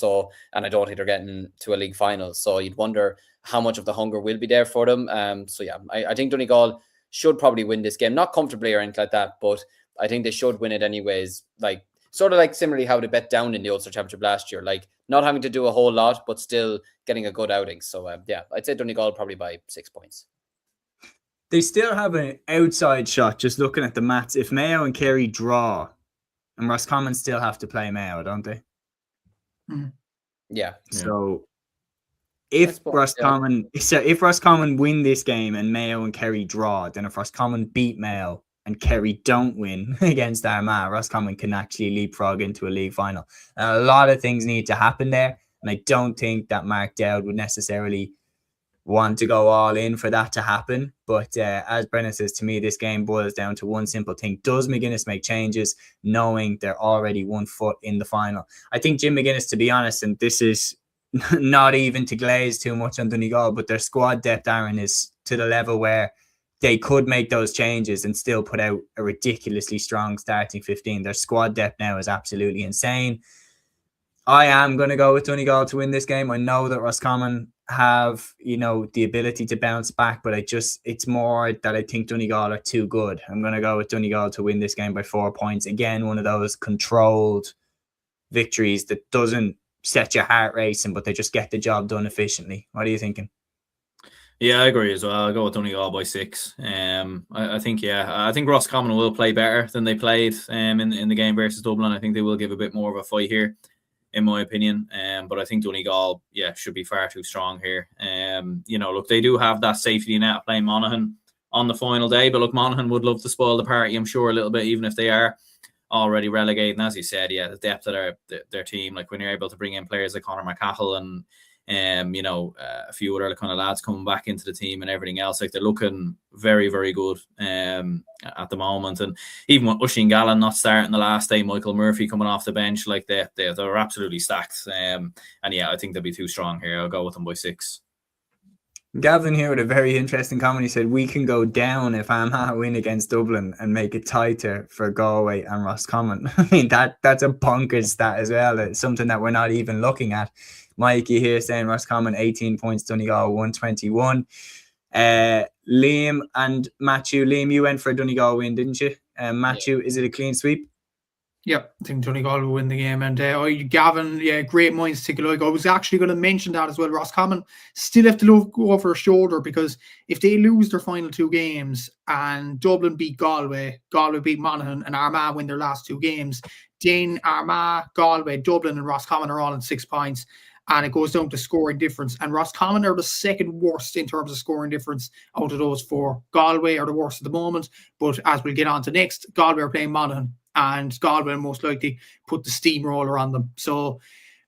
and I don't think they're getting to a league final. So you'd wonder how much of the hunger will be there for them. I think Donegal should probably win this game, not comfortably or anything like that, but I think they should win it anyways. Like sort of like similarly how they bet down in the Ulster Championship last year, like not having to do a whole lot, but still getting a good outing. So I'd say Donegal probably by 6 points. They still have an outside shot, just looking at the maths. If Mayo and Kerry draw, and Roscommon still have to play Mayo, don't they? Yeah. So if Roscommon win this game and Mayo and Kerry draw, then if Roscommon beat Mayo and Kerry don't win against Armagh, Roscommon can actually leapfrog into a league final. And a lot of things need to happen there, and I don't think that Mark Dowd would necessarily want to go all in for that to happen. But as Brennan says, to me, this game boils down to one simple thing. Does McGuinness make changes knowing they're already 1 foot in the final? I think Jim McGuinness, to be honest, and this is not even to glaze too much on Donegal, but their squad depth, Aaron, is to the level where they could make those changes and still put out a ridiculously strong starting 15. Their squad depth now is absolutely insane. I am going to go with Donegal to win this game. I know that Roscommon have, the ability to bounce back, but it's more that I think Donegal are too good. I'm going to go with Donegal to win this game by 4 points. Again, one of those controlled victories that doesn't set your heart racing, but they just get the job done efficiently. What are you thinking? Yeah, I agree as well. I'll go with Donegal by 6. I think Roscommon will play better than they played in the game versus Dublin. I think they will give a bit more of a fight here, in my opinion. But I think Donegal, should be far too strong here. Look, they do have that safety net playing Monaghan on the final day, but look, Monaghan would love to spoil the party, I'm sure, a little bit, even if they are already relegated. And as you said, the depth of their team, like when you're able to bring in players like Conor McCahill and a few other kind of lads coming back into the team and everything else, like they're looking very, very good at the moment. And even with Oisin Gallen not starting the last day, Michael Murphy coming off the bench, like they're absolutely stacked. I think they'll be too strong here. I'll go with them by 6. Gavin here with a very interesting comment. He said, we can go down if Armagh win against Dublin and make it tighter for Galway and Roscommon. I mean, that's a bonkers stat as well. It's something that we're not even looking at. Mikey here saying Roscommon 18 points, Donegal 121. Liam and Matthew. Liam, you went for a Donegal win, didn't you? Matthew, is it a clean sweep? Yep, I think Donegal will win the game. And Gavin, great minds think alike. I was actually going to mention that as well. Roscommon still have to look over their shoulder, because if they lose their final 2 games and Dublin beat Galway beat Monaghan, and Armagh win their last 2 games, then Armagh, Galway, Dublin and Roscommon are all on 6 points. And it goes down to scoring difference. And Roscommon are the second worst in terms of scoring difference out of those 4. Galway are the worst at the moment. But as we'll get on to next, Galway are playing Monaghan, and Galway will most likely put the steamroller on them. So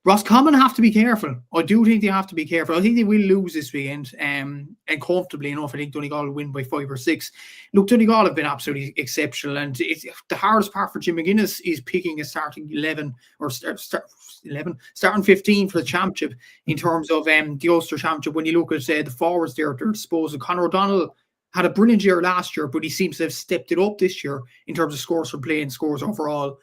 Roscommon have to be careful. I do think they have to be careful. I think they will lose this weekend, and comfortably enough. I think Donegal will win by 5 or 6. Look, Donegal have been absolutely exceptional, and the hardest part for Jim McGuinness is picking a starting 11 or starting 15 for the championship in terms of the Ulster Championship. When you look at the forwards there, they're disposed of. Conor O'Donnell had a brilliant year last year, but he seems to have stepped it up this year in terms of scores for play and scores overall.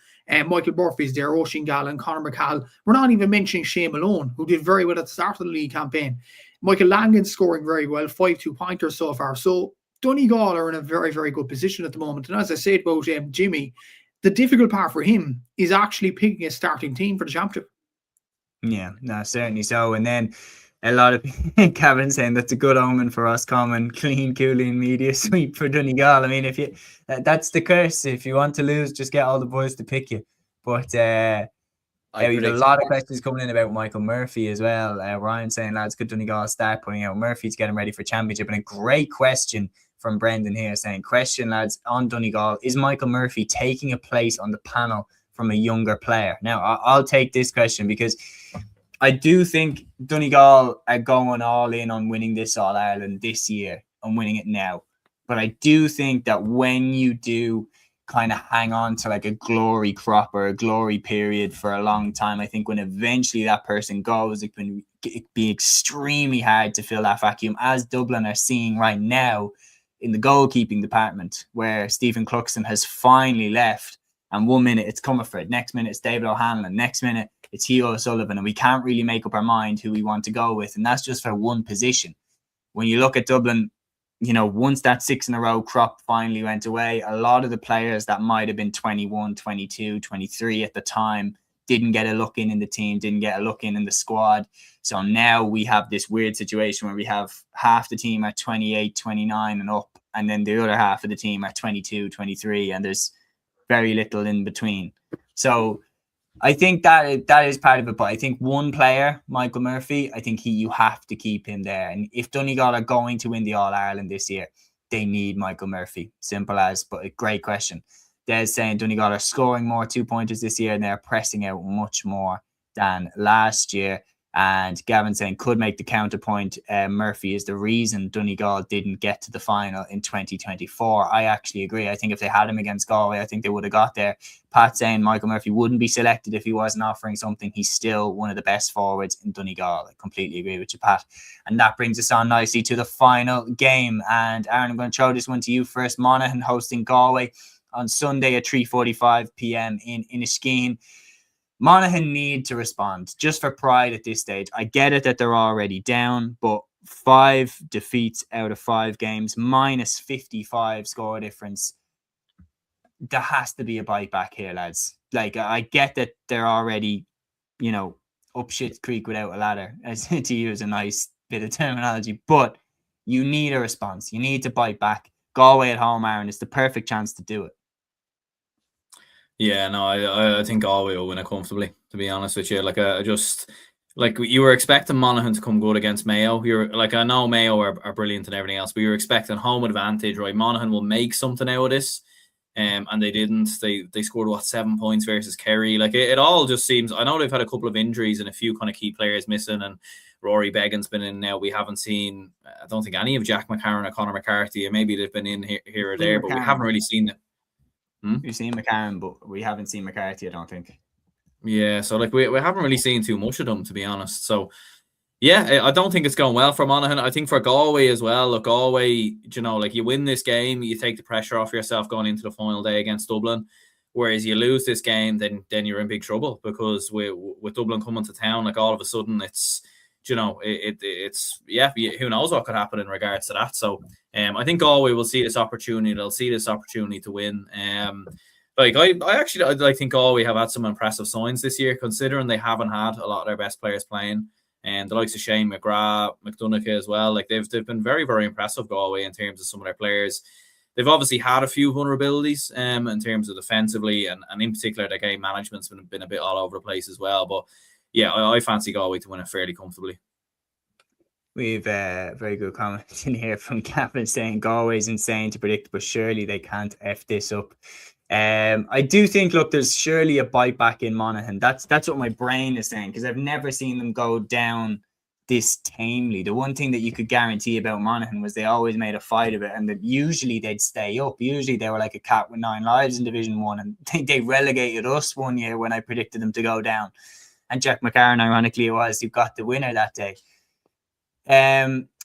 Michael Murphy's there, Oisin Gallen, Conor McCahill. We're not even mentioning Shane Malone, who did very well at the start of the league campaign. Michael Langan's scoring very well, 5 2-pointers so far. So Donegal are in a very, very good position at the moment. And as I said about Jimmy, the difficult part for him is actually picking a starting team for the championship. Yeah, no, certainly so. And then a lot of Kevin saying that's a good omen for Roscommon, clean Cúilín Media sweep for Donegal. I mean, that's the curse. If you want to lose, just get all the boys to pick you. But I we have a predict lot of questions coming in about Michael Murphy as well. Ryan saying, lads, could Donegal start putting out Murphy to get him ready for championship? And a great question from Brendan here saying, question, lads, on Donegal, is Michael Murphy taking a place on the panel from a younger player? Now, I'll take this question because I do think Donegal are going all in on winning this All-Ireland this year and winning it now. But I do think that when you do kind of hang on to like a glory crop or a glory period for a long time, I think when eventually that person goes, it'd be extremely hard to fill that vacuum, as Dublin are seeing right now in the goalkeeping department, where Stephen Cluxton has finally left, and 1 minute it's Comerford, next minute it's David O'Hanlon, next minute it's Hugh O'Sullivan, and we can't really make up our mind who we want to go with, and that's just for one position. When you look at Dublin, you know, once that 6 in a row crop finally went away, a lot of the players that might have been 21, 22, 23 at the time didn't get a look in the team, didn't get a look in the squad. So now we have this weird situation where we have half the team at 28, 29 and up, and then the other half of the team at 22, 23, and there's very little in between. So I think that is part of it, but I think one player, Michael Murphy, I think you have to keep him there. And if Donegal are going to win the All-Ireland this year, they need Michael Murphy. Simple as, but a great question. Des saying Donegal are scoring more 2-pointers this year and they're pressing out much more than last year. And Gavin saying could make the counterpoint. Murphy is the reason Donegal didn't get to the final in 2024. I actually agree. I think if they had him against Galway, I think they would have got there. Pat saying Michael Murphy wouldn't be selected if he wasn't offering something. He's still one of the best forwards in Donegal. I completely agree with you, Pat. And that brings us on nicely to the final game. And Aaron, I'm going to throw this one to you first. Monaghan hosting Galway on Sunday at 3:45 p.m. in Inniskeen. Monaghan need to respond just for pride at this stage. I get it that they're already down, but 5 defeats out of 5 games, minus 55 score difference. There has to be a bite back here, lads. Like, I get that they're already, you know, up shit creek without a ladder, as to use a nice bit of terminology, but you need a response. You need to bite back. Galway at home, Aaron, is the perfect chance to do it. Yeah, no, I think Galway will win it comfortably, to be honest with you. Like, you were expecting Monaghan to come good against Mayo. You're like, I know Mayo are brilliant and everything else, but you're expecting home advantage, right? Monaghan will make something out of this. And they didn't. They scored 7 points versus Kerry. Like, it all just seems. I know they've had a couple of injuries and a few kind of key players missing, and Rory Beggan's been in now. We haven't seen. I don't think any of Jack McCarron or Conor McCarthy. And maybe they've been in here or there, but we haven't really seen it. We've seen McCarron, but we haven't seen McCarthy, I don't think. Yeah, so like we haven't really seen too much of them, to be honest. So yeah, I don't think it's going well for Monaghan. I think for Galway as well. Look, Galway, you know, like you win this game, you take the pressure off yourself going into the final day against Dublin. Whereas you lose this game, then you're in big trouble, because with Dublin coming to town, like all of a sudden it's, you know, it's who knows what could happen in regards to that. So I think Galway will see this opportunity. They'll see this opportunity to win. Like I think Galway have had some impressive signs this year, considering they haven't had a lot of their best players playing. And the likes of Shane McGrath, McDonagh as well. Like they've been very, very impressive, Galway, in terms of some of their players. They've obviously had a few vulnerabilities in terms of defensively, and in particular their game management's been a bit all over the place as well. But yeah, I fancy Galway to win it fairly comfortably. We've very good comments in here from Gavin saying Galway's insane to predict, but surely they can't F this up. I do think, look, there's surely a bite back in Monaghan. That's what my brain is saying, because I've never seen them go down this tamely. The one thing that you could guarantee about Monaghan was they always made a fight of it, and that usually they'd stay up. Usually they were like a cat with 9 lives in Division 1, and they relegated us one year when I predicted them to go down. And Jack McCarron, ironically, it was who got the winner that day.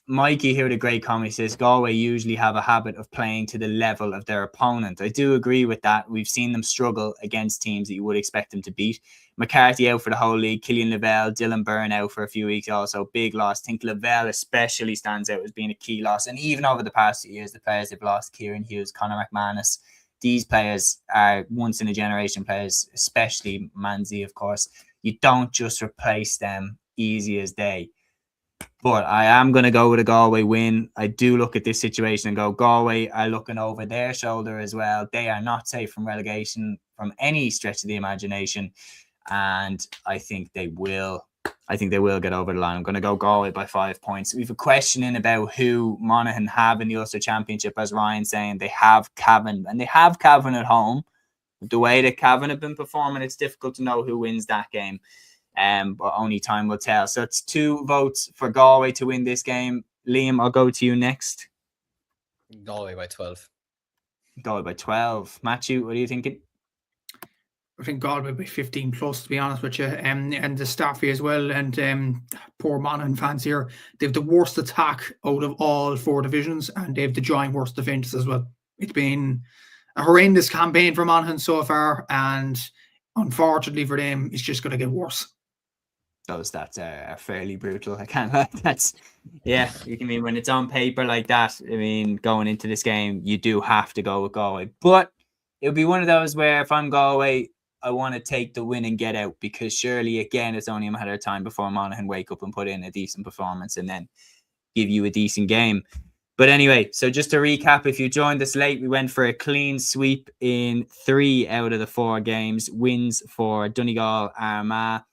Mikey here with a great comment says Galway usually have a habit of playing to the level of their opponent. I do agree with that. We've seen them struggle against teams that you would expect them to beat. McCarthy out for the whole league. Killian Lavelle, Dylan Byrne out for a few weeks also. Big loss. I think Lavelle especially stands out as being a key loss. And even over the past 2 years, the players they've lost, Kieran Hughes, Conor McManus, these players are once in a generation players, especially Manzi, of course. You don't just replace them easy as day. But I am going to go with a Galway win. I do look at this situation and go, Galway are looking over their shoulder as well. They are not safe from relegation from any stretch of the imagination. And I think they will get over the line. I'm going to go Galway by 5 points. We have a question in about who Monaghan have in the Ulster Championship, as Ryan saying they have Cavan. And they have Cavan at home. The way that Cavan have been performing, it's difficult to know who wins that game. But only time will tell. So it's 2 votes for Galway to win this game. Liam, I'll go to you next. Galway by 12. Galway by 12. Matthew, what are you thinking? I think Galway by 15 plus, to be honest with you, and the Staffy as well, and poor Monaghan fans here. They've the worst attack out of all 4 divisions, and they've the joint worst defence as well. It's been a horrendous campaign for Monaghan so far, and unfortunately for them, it's just going to get worse. Those stats are fairly brutal. I can't lie. You can mean when it's on paper like that, I mean, going into this game, you do have to go with Galway. But it'll be one of those where if I'm Galway, I want to take the win and get out, because surely, again, it's only a matter of time before Monaghan wake up and put in a decent performance and then give you a decent game. But anyway, so just to recap, if you joined us late, we went for a clean sweep in 3 out of the 4 games. Wins for Donegal, Armagh,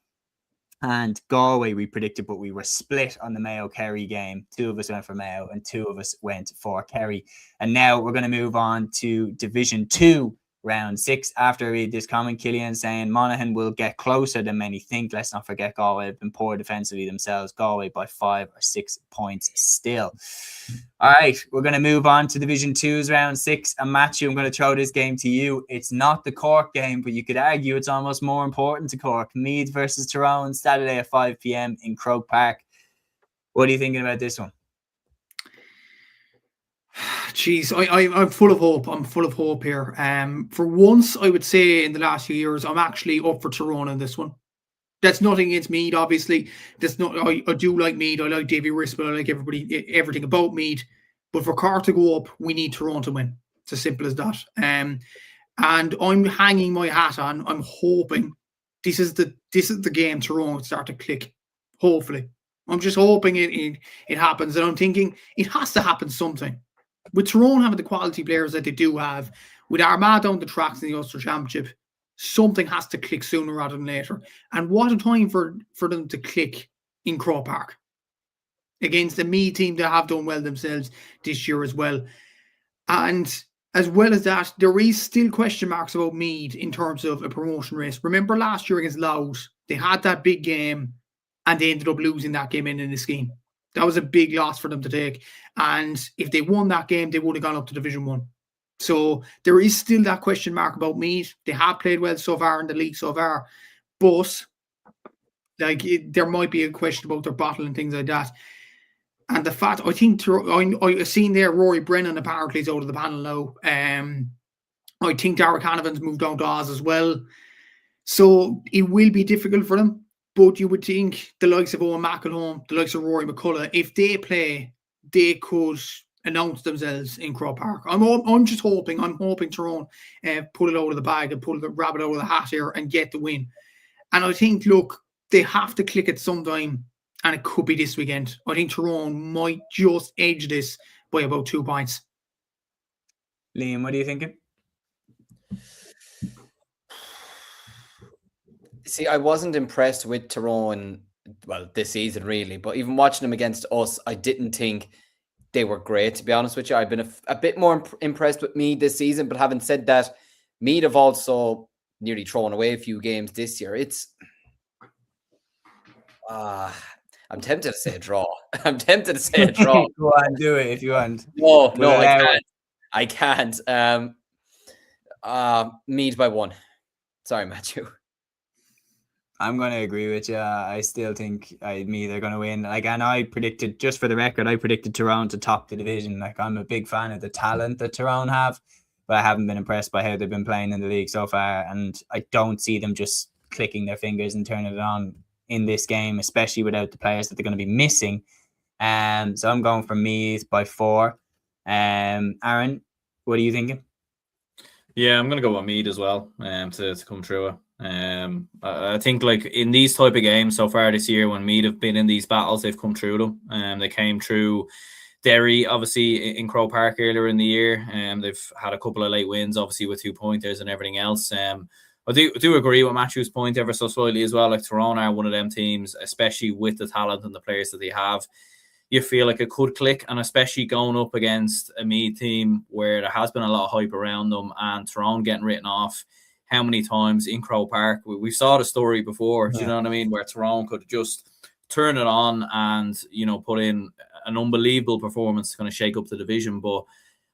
and Galway we predicted, but we were split on the Mayo Kerry game. 2 of us went for Mayo and 2 of us went for Kerry. And now we're going to move on to Division 2, Round 6. After I read this comment, Killian saying Monaghan will get closer than many think. Let's not forget Galway have been poor defensively themselves. Galway by 5 or 6 points still. All right, we're going to move on to Division 2's Round 6. And Matthew, I'm going to throw this game to you. It's not the Cork game, but you could argue it's almost more important to Cork. Meath versus Tyrone, Saturday at 5 p.m. in Croke Park. What are you thinking about this one? Jeez, I'm full of hope. I'm full of hope here. For once, I would say in the last few years, I'm actually up for Tyrone in this one. That's nothing against Meath, obviously. That's not. I do like Meath. I like Davy Rispel. I like everything about Meath. But for Cork to go up, we need Tyrone to win. It's as simple as that. And I'm hanging my hat on. I'm hoping this is the game Tyrone would start to click. Hopefully, I'm just hoping it happens. And I'm thinking it has to happen sometime. With Tyrone having the quality players that they do have, with Armagh down the tracks in the Ulster Championship, something has to click sooner rather than later. And what a time for them to click in Croke Park against the Meath team that have done well themselves this year as well. And as well as that, there is still question marks about Meath in terms of a promotion race. Remember last year against Louth, they had that big game and they ended up losing that game in the scheme. That was a big loss for them to take. And if they won that game, they would have gone up to Division 1. So there is still that question mark about Meath. They have played well so far in the league so far. But there might be a question about their bottle and things like that. And the fact, I think, I've seen there Rory Brennan apparently is out of the panel now. I think Darragh Canavan's moved on to Oz as well. So it will be difficult for them. But you would think the likes of Owen McElhone, the likes of Rory McCullough, if they play, they could announce themselves in Croke Park. I'm just hoping. I'm hoping Tyrone pull it out of the bag and pull the rabbit out of the hat here and get the win. And I think, look, they have to click it sometime, and it could be this weekend. I think Tyrone might just edge this by about 2 points. Liam, what are you thinking? See, I wasn't impressed with Tyrone, well, this season really, but even watching them against us, I didn't think they were great, to be honest with you. I've been a bit more impressed with Meath this season, but having said that, Meath have also nearly thrown away a few games this year. I'm tempted to say a draw. I'm tempted to say a draw. Go on, do it if you want. No, I can't. Meath by 1. Sorry, Matthew. I'm going to agree with you. I still think Meath are going to win. And I predicted, just for the record, I predicted Tyrone to top the division. I'm a big fan of the talent that Tyrone have, but I haven't been impressed by how they've been playing in the league so far. And I don't see them just clicking their fingers and turning it on in this game, especially without the players that they're going to be missing. So I'm going for Meath by 4. Aaron, what are you thinking? Yeah, I'm going to go with Meath as well to come through it. I think like in these type of games so far this year, when Meath have been in these battles, they've come through them. They came through Derry, obviously, in Croke Park earlier in the year. They've had a couple of late wins, obviously, with 2-pointers and everything else. I do agree with Matthew's point ever so slightly as well. Like, Tyrone are one of them teams, especially with the talent and the players that they have. You feel like it could click, and especially going up against a Meath team where there has been a lot of hype around them, and Tyrone getting written off how many times in Croke Park. We saw the story before, do you know what I mean, where Tyrone could just turn it on and, you know, put in an unbelievable performance to kind of shake up the division. But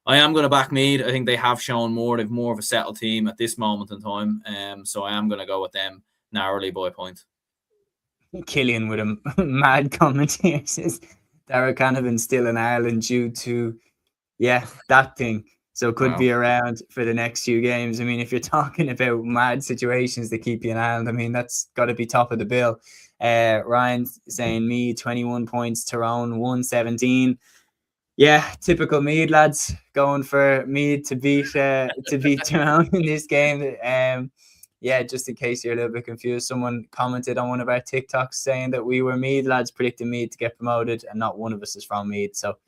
I am going to back Meath. I think they have shown more. They've more of a settled team at this moment in time. So I am going to go with them narrowly by a point. Killian with a mad comment here says Dara Canavan still in Ireland due to, that thing. So could be around for the next few games. I mean, if you're talking about mad situations that keep you in Ireland, I mean, that's got to be top of the bill. Ryan's saying Meath 21 points, Tyrone 117. Yeah, typical Meath lads, going for Meath to beat Tyrone in this game. Just in case you're a little bit confused, someone commented on one of our TikToks saying that we were Meath lads predicting Meath to get promoted, and not one of us is from Meath. So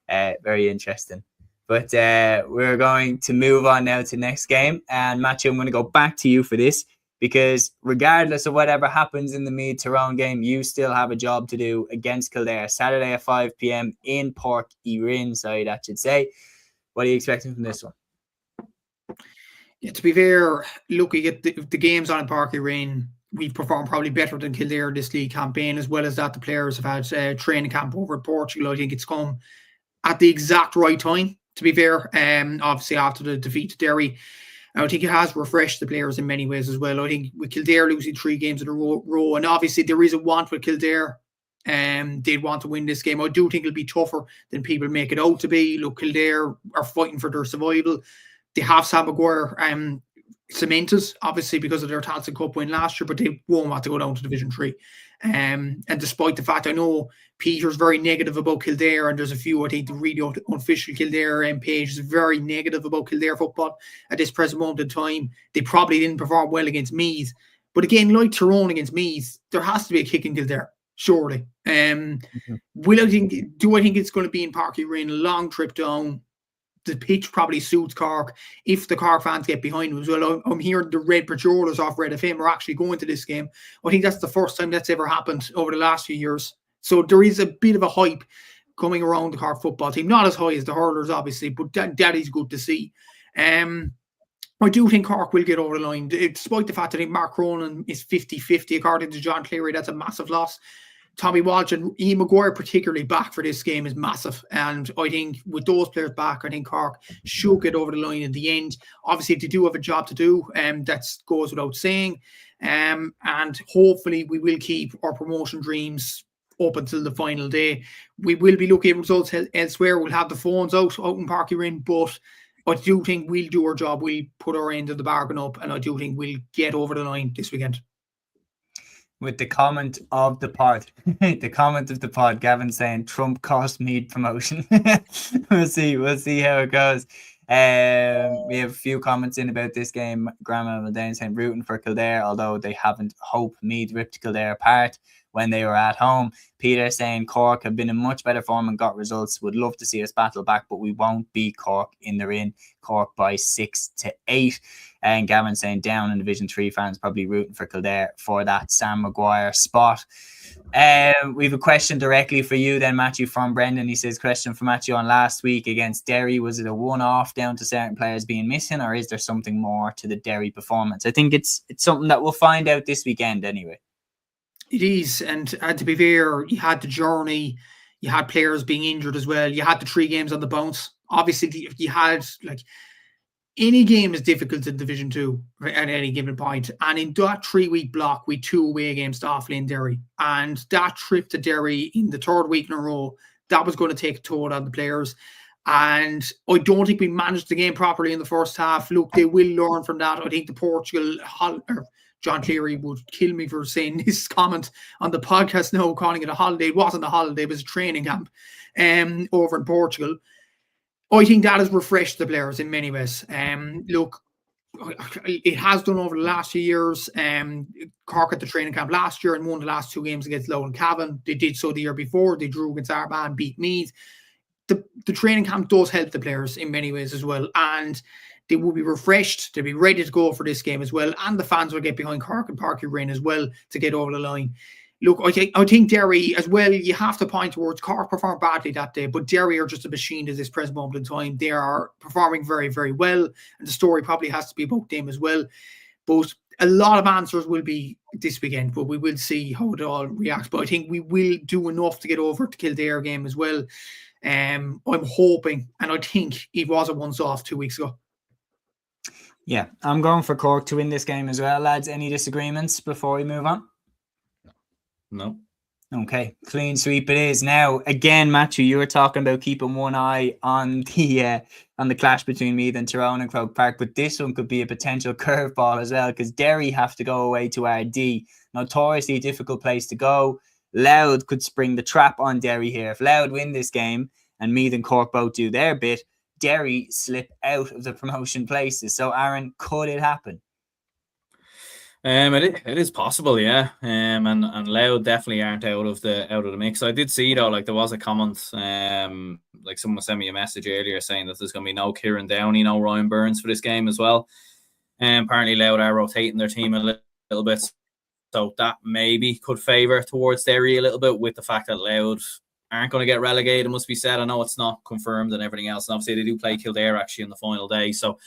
very interesting. But we're going to move on now to the next game. And Matthew, I'm going to go back to you for this, because regardless of whatever happens in the Meath Tyrone game, you still have a job to do against Kildare, Saturday at 5 p.m. in Park Erin, that should say. What are you expecting from this one? Yeah, to be fair, look, we get the games on in Park Erin. We've performed probably better than Kildare this league campaign. As well as that, the players have had training camp over in Portugal. I think it's come at the exact right time, to be fair. Obviously, after the defeat to Derry, I think it has refreshed the players in many ways as well. I think with Kildare losing 3 games in a row, and obviously there is a want with Kildare. They'd want to win this game. I do think it'll be tougher than people make it out to be. Look, Kildare are fighting for their survival. They have Sam Maguire cemented, obviously, because of their Tailteann Cup win last year, but they won't want to go down to Division 3. And despite the fact, I know Peter's very negative about Kildare, and there's a few, I think, the really unofficial Kildare page is very negative about Kildare football at this present moment in time. They probably didn't perform well against Meath. But again, like Tyrone against Meath, there has to be a kick in Kildare, surely. Do I think it's going to be in Park Erin, a long trip down? The pitch probably suits Cork if the Cork fans get behind them as well. I'm hearing the Red Patrollers off Red FM are actually going to this game. I think that's the first time that's ever happened over the last few years. So there is a bit of a hype coming around the Cork football team. Not as high as the Hurlers, obviously, but that is good to see. I do think Cork will get over the line, despite the fact that I think Mark Cronin is 50-50 according to John Cleary. That's a massive loss. Tommy Walsh and Ian Maguire particularly back for this game is massive. And I think with those players back, I think Cork should get over the line in the end. Obviously, they do have a job to do, that goes without saying. And hopefully we will keep our promotion dreams up until the final day. We will be looking at results elsewhere. We'll have the phones out in Park Erin, but I do think we'll do our job. We'll put our end of the bargain up, and I do think we'll get over the line this weekend. With the comment of the pod, Gavin saying Trump cost Meath promotion. We'll see how it goes. We have a few comments in about this game. Grandma Muldown saying rooting for Kildare, although they haven't. Hope Meath ripped Kildare apart when they were at home. Peter saying Cork have been in much better form and got results. Would love to see us battle back, but we won't beat Cork in the ring. Cork by 6-8. And Gavin saying down in Division 3 fans probably rooting for Kildare for that Sam Maguire spot. We have a question directly for you then, Matthew, from Brendan. He says, question for Matthew on last week against Derry. Was it a one-off down to certain players being missing, or is there something more to the Derry performance? I think it's something that we'll find out this weekend anyway. It is, and to be fair, you had the journey, you had players being injured as well, you had the 3 games on the bounce. Obviously, you had, like, any game is difficult in Division 2 at any given point. And in that 3-week block, we 2 away games to Offaly and Derry. And that trip to Derry in the 3rd week in a row, that was going to take a toll on the players. And I don't think we managed the game properly in the first half. Look, they will learn from that. I think the Portugal, John Cleary would kill me for saying this comment on the podcast now, calling it a holiday. It wasn't a holiday, it was a training camp over in Portugal. I think that has refreshed the players in many ways. Look, it has done over the last few years. Cork at the training camp last year and won the last 2 games against Low and Cavan. They did so the year before. They drew against Armagh and beat Meath. The training camp does help the players in many ways as well, and they will be refreshed. They'll be ready to go for this game as well, and the fans will get behind Cork and Parky Rain as well to get over the line. Look, I think Derry as well, you have to point towards Cork performed badly that day, but Derry are just a machine at this present moment in time. They are performing very, very well, and the story probably has to be about them as well. But a lot of answers will be this weekend, but we will see how it all reacts. But I think we will do enough to get over to Kildare game as well. I'm hoping, and I think it was a once-off 2 weeks ago. Yeah, I'm going for Cork to win this game as well, lads. Any disagreements before we move on? No. Okay, clean sweep it is. Now, again, Matthew, you were talking about keeping one eye on the clash between Meath and Tyrone and Croke Park, but this one could be a potential curveball as well, because Derry have to go away to RD, notoriously a difficult place to go. Louth could spring the trap on Derry here. If Louth win this game and Meath and Cork both do their bit, Derry slip out of the promotion places. So, Aaron, could it happen? It is possible, yeah. And Louth definitely aren't out of the mix. I did see though, like there was a comment, like someone sent me a message earlier saying that there's going to be no Kieran Downey, no Ryan Burns for this game as well. Apparently Louth are rotating their team a little bit, so that maybe could favour towards Derry a little bit, with the fact that Louth aren't going to get relegated, it must be said. I know it's not confirmed and everything else, and obviously they do play Kildare actually in the final day, so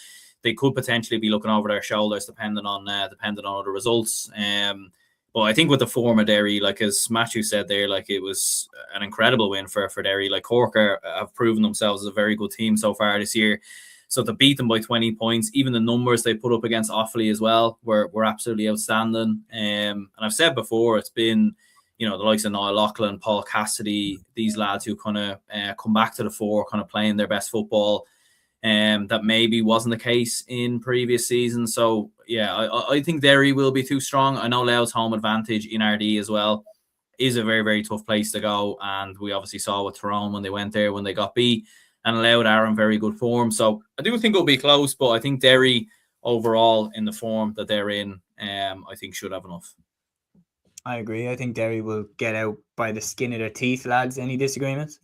they could potentially be looking over their shoulders depending on other results. But I think with the form of Derry, like as Matthew said there, like it was an incredible win for Derry. Like Cork have proven themselves as a very good team so far this year. So to beat them by 20 points, even the numbers they put up against Offaly as well were absolutely outstanding. And I've said before, it's been, you know, the likes of Niall Loughlin, Paul Cassidy, these lads who kind of come back to the fore, kind of playing their best football. That maybe wasn't the case in previous seasons. So yeah, I think Derry will be too strong. I know Louth's home advantage in RD as well is a very, very tough place to go, and we obviously saw with Tyrone when they went there when they got beat, and Louth are in very good form. So I do think it'll be close, but I think Derry overall in the form that they're in, I think should have enough. I agree. I think Derry will get out by the skin of their teeth, lads. Any disagreements?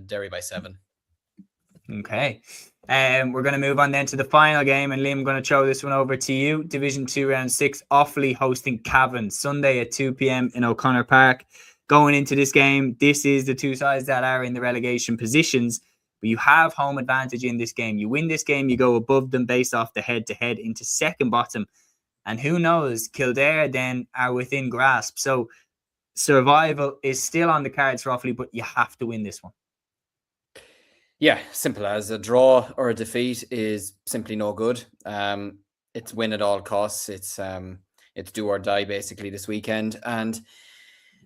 Derry by 7. Okay. We're going to move on then to the final game, and Liam, I'm going to throw this one over to you. Division 2 Round 6, Offaly hosting Cavan, Sunday at 2 p.m. in O'Connor Park. Going into this game, this is the two sides that are in the relegation positions, but you have home advantage in this game. You win this game, you go above them based off the head-to-head into second bottom. And who knows, Kildare then are within grasp. So survival is still on the cards for Offaly, but you have to win this one. Yeah, simple as. A draw or a defeat is simply no good. It's win at all costs. It's do or die basically this weekend. And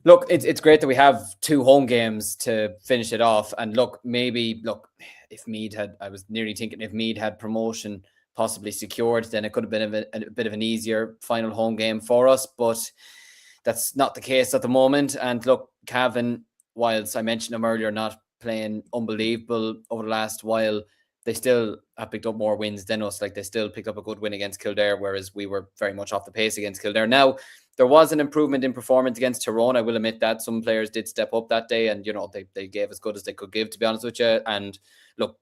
look, it's great that we have 2 home games to finish it off. And look, if Meath had, I was nearly thinking if Meath had promotion possibly secured, then it could have been a bit of an easier final home game for us. But that's not the case at the moment. And look, Cavan, whilst I mentioned them earlier, not playing unbelievable over the last while, they still have picked up more wins than us. Like they still picked up a good win against Kildare, whereas we were very much off the pace against Kildare. Now, there was an improvement in performance against Tyrone. I will admit that some players did step up that day, and you know they gave as good as they could give, to be honest with you. And look,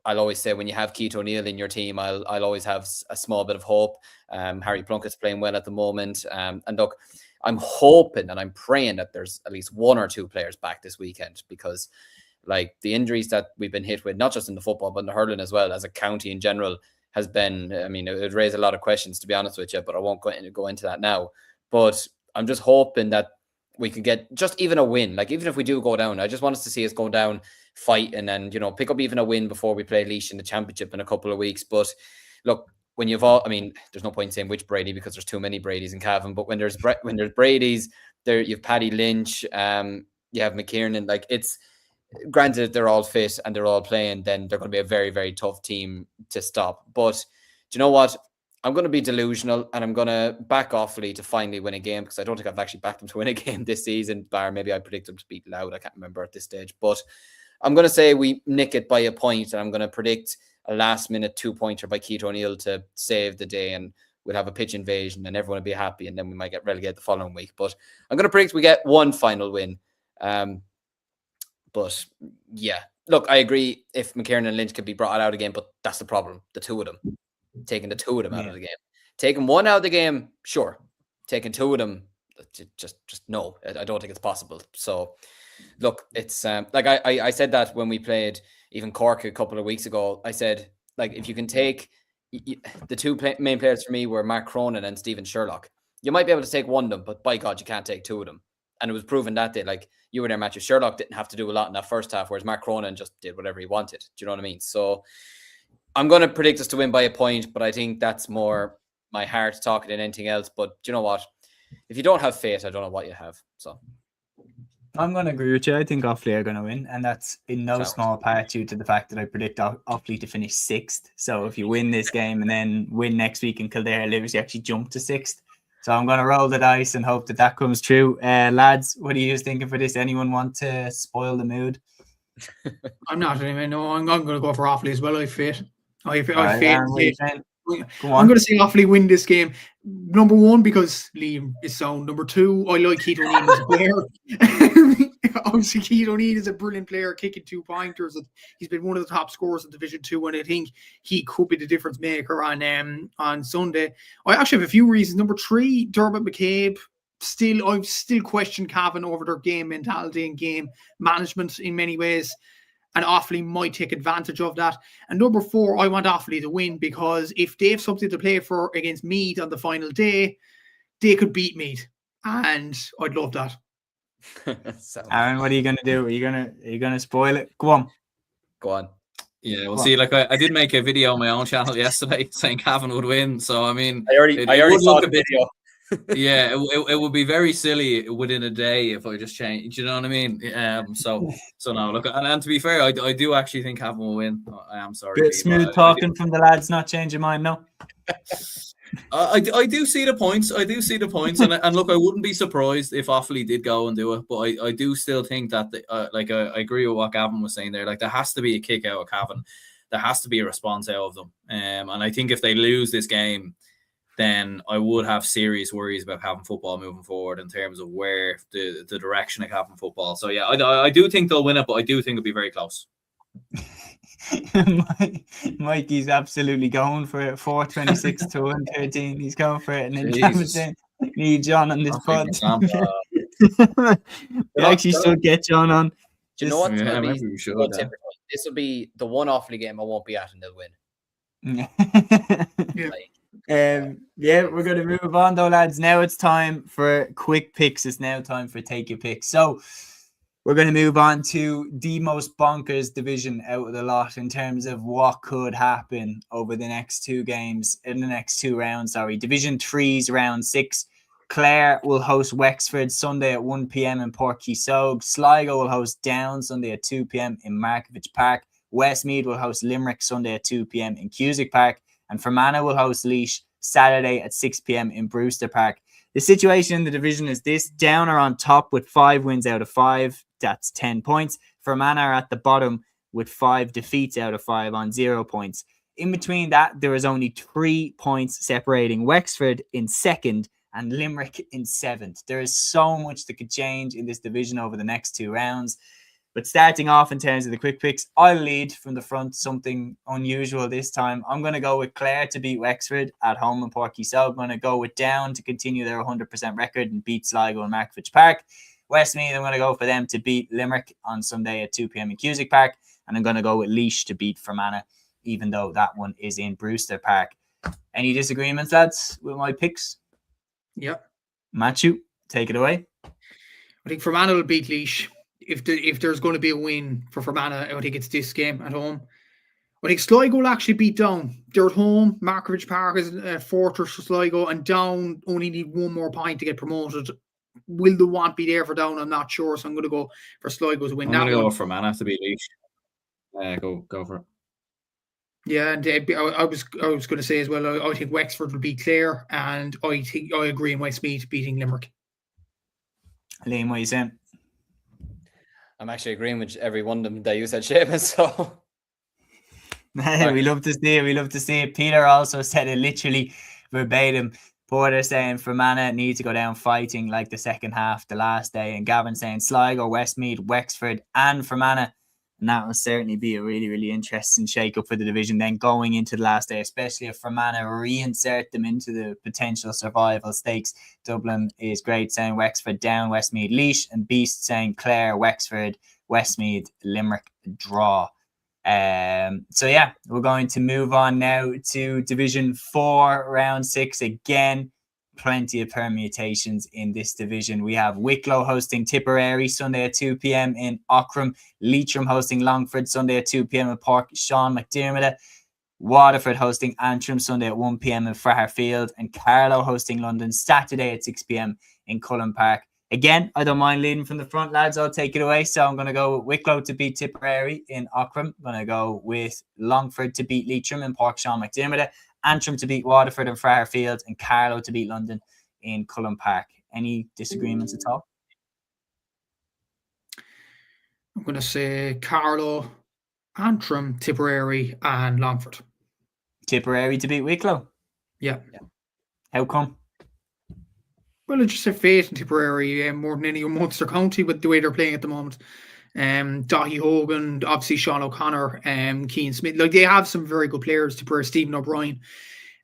I'll always say when you have Keith O'Neill in your team, I'll always have a small bit of hope. Harry Plunkett's playing well at the moment, and look, I'm hoping and I'm praying that there's at least 1 or 2 players back this weekend, because like the injuries that we've been hit with, not just in the football, but in the hurling as well, as a county in general, has been, I mean, it would raise a lot of questions, to be honest with you, but I won't go into that now. But I'm just hoping that we could get just even a win. Like, even if we do go down, I just want us to see us go down, fight, and then, you know, pick up even a win before we play Laois in the championship in a couple of weeks. But look, when you've all, I mean, there's no point saying which Brady, because there's too many Bradys in Cavan, but when there's Bradys, there you've Paddy Lynch, you have McKiernan, like it's, granted, they're all fit and they're all playing, then they're going to be a very, very tough team to stop. But do you know what? I'm going to be delusional and I'm going to back Offaly to finally win a game, because I don't think I've actually backed them to win a game this season, bar maybe I predict them to beat Louth. I can't remember at this stage. But I'm going to say we nick it by a point, and I'm going to predict a last-minute 2-pointer by Keith O'Neill to save the day, and we'll have a pitch invasion and everyone will be happy, and then we might get relegated the following week. But I'm going to predict we get one final win. But yeah, look, I agree if McKiernan and Lynch could be brought out again, but that's the problem. The two of them. Taking the two of them out of the game. Taking one out of the game, sure. Taking two of them, just no. I don't think it's possible. So look, it's like I said that when we played even Cork a couple of weeks ago. I said, like, if you can take the two main players for me were Mark Cronin and Stephen Sherlock. You might be able to take one of them, but by God, you can't take two of them. And it was proven that day. Like, you were there, Matthew. Sherlock didn't have to do a lot in that first half, whereas Mark Cronin just did whatever he wanted. Do you know what I mean? So I'm going to predict us to win by a point, but I think that's more my heart talking than anything else. But do you know what? If you don't have faith, I don't know what you have. So I'm going to agree with you. I think Offaly are going to win, and that's in no small part due to the fact that I predict Offaly to finish 6th. So if you win this game and then win next week and Kildare lose, you actually jump to 6th. So I'm going to roll the dice and hope that comes true. Lads, what are you thinking for this? Anyone want to spoil the mood? I'm not anyway. No, I'm going to go for Offaly as well. I fit. I'm going to see Offaly win this game. Number one, because Liam is sound. Number two, I like Keith O'Neill as a player. Obviously, Keith O'Neill is a brilliant player, kicking 2-pointers. He's been one of the top scorers in Division 2, and I think he could be the difference maker on Sunday. I actually have a few reasons. Number 3, Dermot McCabe. I've still questioned Cavan over their game mentality and game management in many ways, and Offaly might take advantage of that. And number 4, I want Offaly to win, because if they have something to play for against Meath on the final day, they could beat Meath, and I'd love that. Aaron, what are you going to do? Are you going to spoil it? Go on. Yeah, we'll see. Like, I did make a video on my own channel yesterday saying Cavan would win. So I mean, I already saw the video. Yeah, it would be very silly within a day if I just changed. You know what I mean? So no. Look, and to be fair, I do actually think Cavan will win. I am sorry. Bit smooth talking from the lads, not changing mind, no. I do see the points. And look, I wouldn't be surprised if Offaly did go and do it, but I do still think that I agree with what Gavin was saying there. Like, there has to be a kick out of Cavan. There has to be a response out of them. And I think if they lose this game, then I would have serious worries about Cavan football moving forward in terms of where the direction of Cavan football. So yeah, I do think they'll win it, but I do think it'll be very close. Mikey's absolutely going for it. 426 to 113. He's going for it, and then Cameron's saying, "Need John on this pod." We actually still get John on. Do you know what? This will be the one Offaly game I won't be at, and they'll win. Yeah, we're going to move on though, lads. Now it's time for quick picks. It's now time for take your picks. So we're going to move on to the most bonkers division out of the lot in terms of what could happen over the next 2 games, in the next 2 rounds. Division 3's round 6. Clare will host Wexford Sunday at 1 p.m. in Portkeysog. Sligo will host Down Sunday at 2 p.m. in Markievicz Park. Westmeath will host Limerick Sunday at 2 p.m. in Cusack Park. And Fermanagh will host Laois Saturday at 6 p.m. in Brewster Park. The situation in the division is this. Down are on top with 5 wins out of 5. That's 10 points. Fermanagh are at the bottom with 5 defeats out of 5 on 0 points. In between that, there is only 3 points separating Wexford in 2nd and Limerick in 7th. There is so much that could change in this division over the next 2 rounds. But starting off in terms of the quick picks, I'll lead from the front, something unusual this time. I'm going to go with Clare to beat Wexford at home in Portkeysog. I'm going to go with Down to continue their 100% record and beat Sligo in Markievicz Park. Westmeath, I'm going to go for them to beat Limerick on Sunday at 2 p.m. in Cusack Park. And I'm going to go with Laois to beat Fermanagh, even though that one is in Brewster Park. Any disagreements, lads, with my picks? Yep. Matthew, take it away. I think Fermanagh will beat Laois. If there's going to be a win for Fermanagh, I think it's this game at home. I think Sligo will actually beat Down. They're at home. Markievicz Park is a fortress for Sligo, and Down only need 1 more point to get promoted. Will the want be there for Down? I'm not sure, so I'm going to go for Sligo to win that one. I'm going to go for Fermanagh to beat Laois. Go for it. Yeah, and I was going to say as well, I think Wexford will beat Clare, and I agree in Westmeath beating Limerick. Liam, what are you saying? I'm actually agreeing with every one of them that you said, Seamus. So We love to see it. We love to see it. Peter also said it literally verbatim. Porter saying Fermanagh need to go down fighting like the second half the last day. And Gavin saying Sligo, Westmeath, Wexford and Fermanagh. And that will certainly be a really, really interesting shake-up for the division then going into the last day, especially if Fermanagh reinsert them into the potential survival stakes. Dublin is great saying Wexford down, Westmeath, Laois, and Beast saying Clare, Wexford, Westmeath, Limerick draw. So yeah, we're going to move on now to Division 4, Round 6 again. Plenty of permutations in this division. We have Wicklow hosting Tipperary Sunday at 2 p.m. in Auckram. Leitrim hosting Longford Sunday at 2 p.m. in Park Sean McDermott. Waterford hosting Antrim Sunday at 1 p.m. in Fraherfield. And Carlow hosting London Saturday at 6 p.m. in Cullen Park. Again, I don't mind leading from the front, lads. I'll take it away. So I'm going to go with Wicklow to beat Tipperary in Auckram. I'm going to go with Longford to beat Leitrim in Park Sean McDermott. Antrim to beat Waterford and Fraherfield, and Carlow to beat London in Cullen Park. Any disagreements at all? I'm going to say Carlow, Antrim, Tipperary, and Longford. Tipperary to beat Wicklow? Yeah. How come? Well, I just have faith in Tipperary more than any Munster County with the way they're playing at the moment. Daithí Hogan, obviously Sean O'Connor, Keane Smith. Like, they have some very good players, Tipperary, Stephen O'Brien.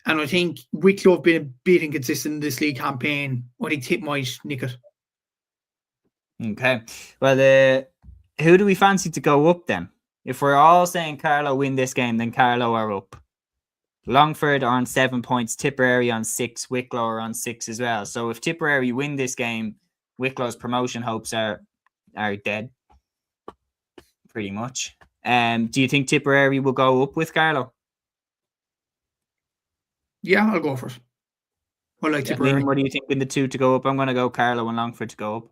And I think Wicklow have been a bit inconsistent in this league campaign. I think Tip might nick it. Okay. Well, who do we fancy to go up then? If we're all saying Carlow win this game, then Carlow are up. Longford are on 7 points, Tipperary on 6, Wicklow are on 6 as well. So if Tipperary win this game, Wicklow's promotion hopes are dead. Pretty much. Do you think Tipperary will go up with Carlow? Yeah, I'll go for it. I like Tipperary. Liam, what do you think in the two to go up? I'm going to go Carlow and Longford to go up.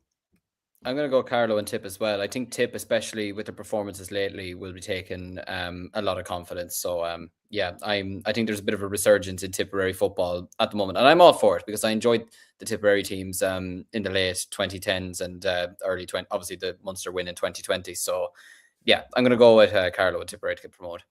I'm going to go Carlow and Tip as well. I think Tip, especially with the performances lately, will be taking a lot of confidence. So, I think there's a bit of a resurgence in Tipperary football at the moment. And I'm all for it because I enjoyed the Tipperary teams in the late 2010s and early 20, obviously the Munster win in 2020. So, yeah, I'm going to go with Carlow and Tipperary to get promoted.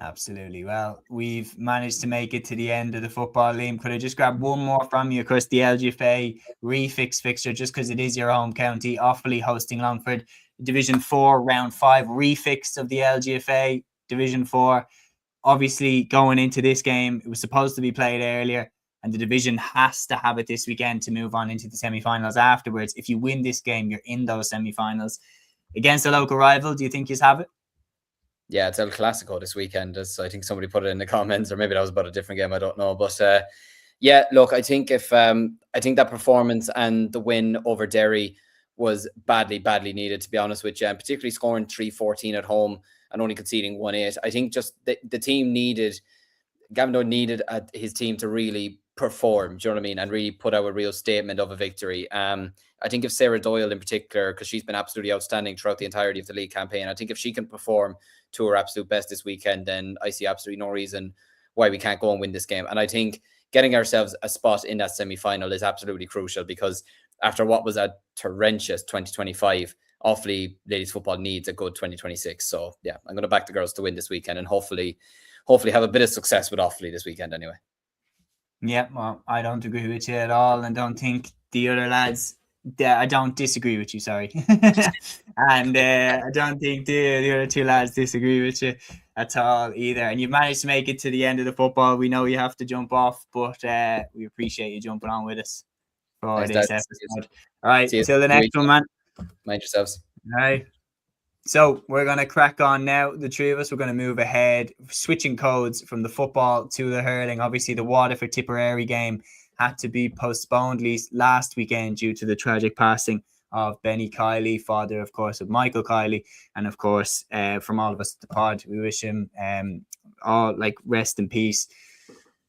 Absolutely. Well, we've managed to make it to the end of the football, Liam. Could I just grab one more from you? Of course, the LGFA refix fixture, just because it is your home county, Offaly hosting Longford. Division 4, Round 5 refix of the LGFA Division 4. Obviously, going into this game, it was supposed to be played earlier, and the division has to have it this weekend to move on into the semi-finals afterwards. If you win this game, you're in those semi-finals. Against a local rival, do you think you have it? Yeah, it's El Clasico this weekend, as I think somebody put it in the comments, or maybe that was about a different game, I don't know. But yeah, look, I think I think that performance and the win over Derry was badly needed, to be honest with you, and particularly scoring 3-14 at home and only conceding 1-8. I think just the team needed, Gavin Doyle needed his team to really perform, do you know what I mean, and really put out a real statement of a victory. I think if Sarah Doyle in particular, because she's been absolutely outstanding throughout the entirety of the league campaign, I think if she can perform to her absolute best this weekend, then I see absolutely no reason why we can't go and win this game. And I think getting ourselves a spot in that semi-final is absolutely crucial, because after what was a torrentious 2025, Offaly ladies football needs a good 2026. So yeah, I'm going to back the girls to win this weekend and hopefully have a bit of success with Offaly this weekend anyway. Yeah, well, I don't agree with you at all, and don't think the other lads. I don't disagree with you, sorry. And I don't think the other two lads disagree with you at all either. And you've managed to make it to the end of the football. We know you have to jump off, but we appreciate you jumping on with us for this episode. All right, until the next one, man. Mind yourselves. All right. So we're going to crack on now. The three of us, we're going to move ahead, switching codes from the football to the hurling. Obviously, the Waterford Tipperary game had to be postponed last weekend due to the tragic passing of Benny Kiley, father, of course, of Michael Kiley. And of course, from all of us at the pod, we wish him all rest in peace.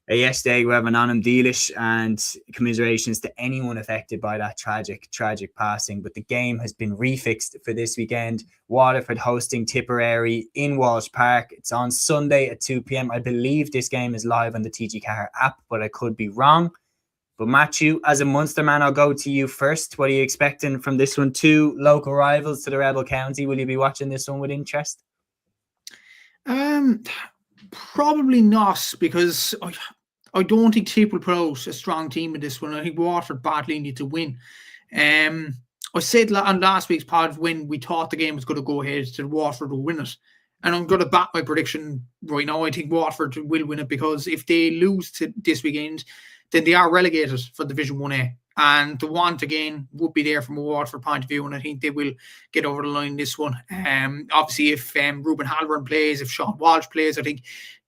Yesterday, we have an anam dílis and commiserations to anyone affected by that tragic passing. But the game has been refixed for this weekend. Waterford hosting Tipperary in Walsh Park. It's on Sunday at 2 p.m. I believe this game is live on the TG Car app, but I could be wrong. But Matthew, as a Munster man, I'll go to you first. What are you expecting from this one? Two local rivals to the Rebel County. Will you be watching this one with interest? Probably not, because I don't think Tip will put out a strong team in this one. I think Waterford badly need to win. I said on last week's pod when we thought the game was going to go ahead that Waterford will win it. And I'm going to back my prediction right now. I think Waterford will win it, because if they lose to this weekend, then they are relegated for Division 1A. And the want again would be there from a Waterford point of view, and I think they will get over the line this one. Obviously, if Ruben Halloran plays, if Sean Walsh plays, I think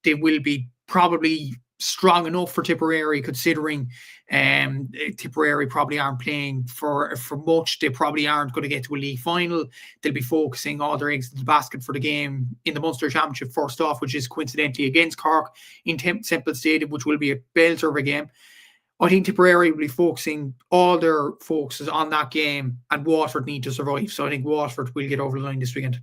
they will be probably strong enough for Tipperary, considering Tipperary probably aren't playing for much. They probably aren't going to get to a league final. They'll be focusing all their eggs in the basket for the game in the Munster Championship first off, which is coincidentally against Cork in Temple Stadium, which will be a belter of a game. I think Tipperary will be focusing all their focuses on that game, and Waterford need to survive. So I think Waterford will get over the line this weekend.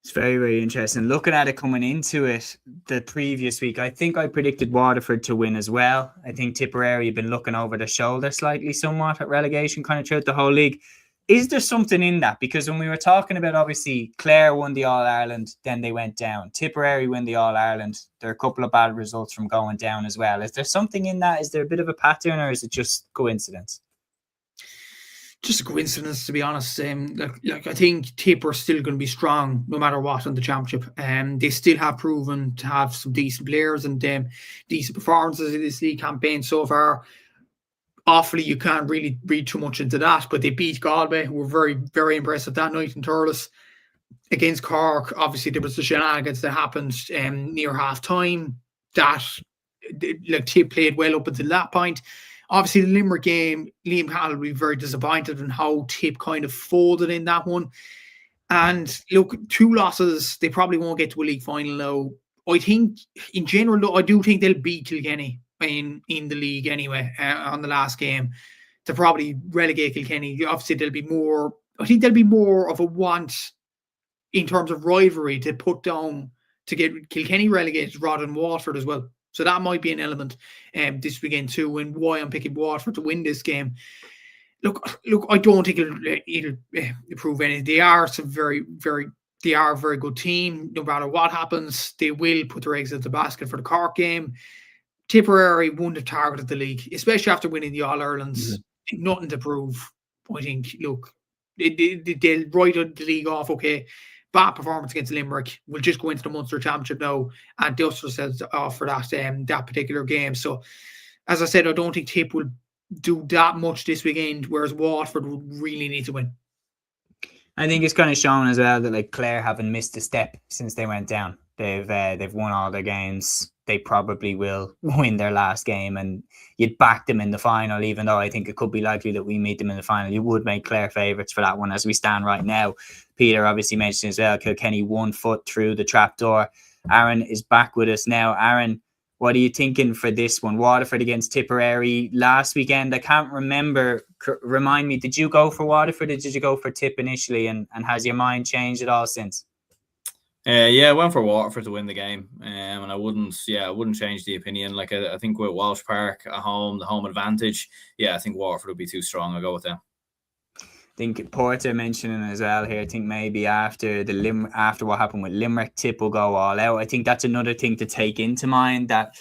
It's very, very interesting. Looking at it coming into it the previous week, I think I predicted Waterford to win as well. I think Tipperary have been looking over their shoulder slightly somewhat at relegation kind of throughout the whole league. Is there something in that? Because when we were talking about, obviously, Clare won the All-Ireland, then they went down. Tipperary win the All-Ireland. There are a couple of bad results from going down as well. Is there something in that? Is there a bit of a pattern, or is it just coincidence? Just a coincidence, to be honest. I think Tipper are still going to be strong no matter what in the championship. They still have proven to have some decent players and decent performances in this league campaign so far. Awfully, you can't really read too much into that, but they beat Galway, who were very, very impressive that night in Thurles. Against Cork, obviously there was the shenanigans that happened near half time. That Tip played well up until that point. Obviously, the Limerick game, Liam Hall will be very disappointed in how Tip kind of folded in that one. And look, 2 losses, they probably won't get to a league final now. I think, in general, though, I do think they'll beat Kilkenny in the league anyway on the last game to probably relegate Kilkenny. Obviously, there'll be more of a want in terms of rivalry to put down to get Kilkenny relegated rather than Waterford as well. So that might be an element this weekend too, and why I'm picking Waterford to win this game. Look, I don't think it'll improve anything. They are a very good team. No matter what happens, they will put their eggs in the basket for the Cork game. Tipperary wouldn't have targeted the league, especially after winning the All-Irelands. Mm-hmm. Nothing to prove. I think, look, they'll write the league off, okay, bad performance against Limerick. We'll just go into the Munster Championship now and dust ourselves off for that particular game. So, as I said, I don't think Tip will do that much this weekend, whereas Waterford would really need to win. I think it's kind of shown as well that Clare haven't missed a step since they went down. They've won all their games. They probably will win their last game, and you'd back them in the final, even though I think it could be likely that we meet them in the final. You would make Clare favourites for that one as we stand right now. Peter obviously mentioned as well, Kilkenny 1 foot through the trapdoor. Aaron is back with us now. Aaron, what are you thinking for this one? Waterford against Tipperary last weekend. I can't remember. Remind me, did you go for Waterford or did you go for Tip initially? And has your mind changed at all since? I went for Waterford to win the game, and I wouldn't change the opinion. I think with Walsh Park at home, the home advantage, I think Waterford would be too strong. I'll go with them. I think Porter mentioning as well here. I think maybe after what happened with Limerick, Tip will go all out. I think that's another thing to take into mind, that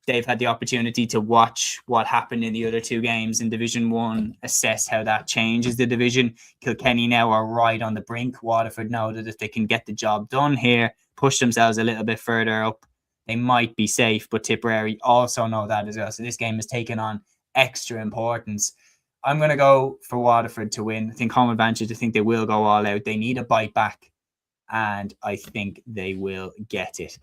they've had the opportunity to watch what happened in the other 2 games in Division 1, assess how that changes the division. Kilkenny now are right on the brink. Waterford know that if they can get the job done here, push themselves a little bit further up, they might be safe. But Tipperary also know that as well. So this game has taken on extra importance. I'm going to go for Waterford to win. I think home advantage. I think they will go all out. They need a bite back, and I think they will get it.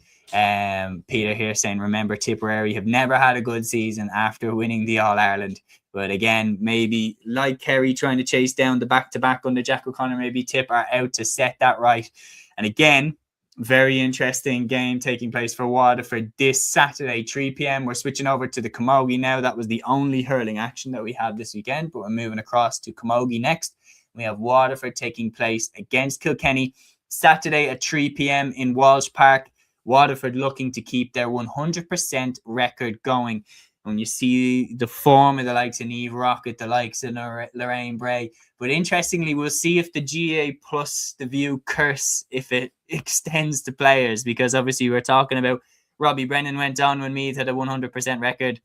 Peter here saying, remember, Tipperary have never had a good season after winning the All-Ireland. But again, maybe like Kerry trying to chase down the back-to-back under Jack O'Connor, maybe Tip are out to set that right. And again, very interesting game taking place for Waterford this Saturday, 3 p.m. We're switching over to the Camogie now. That was the only hurling action that we had this weekend, but we're moving across to Camogie next. We have Waterford taking place against Kilkenny Saturday at 3 p.m. in Walsh Park. Waterford looking to keep their 100% record going. when you see the form of the likes of Niamh Rockett, the likes of Lorraine Bray. But interestingly, we'll see if the GA plus the View curse, if it extends to players, because obviously we're talking about Robbie Brennan went on when Meath had a 100% record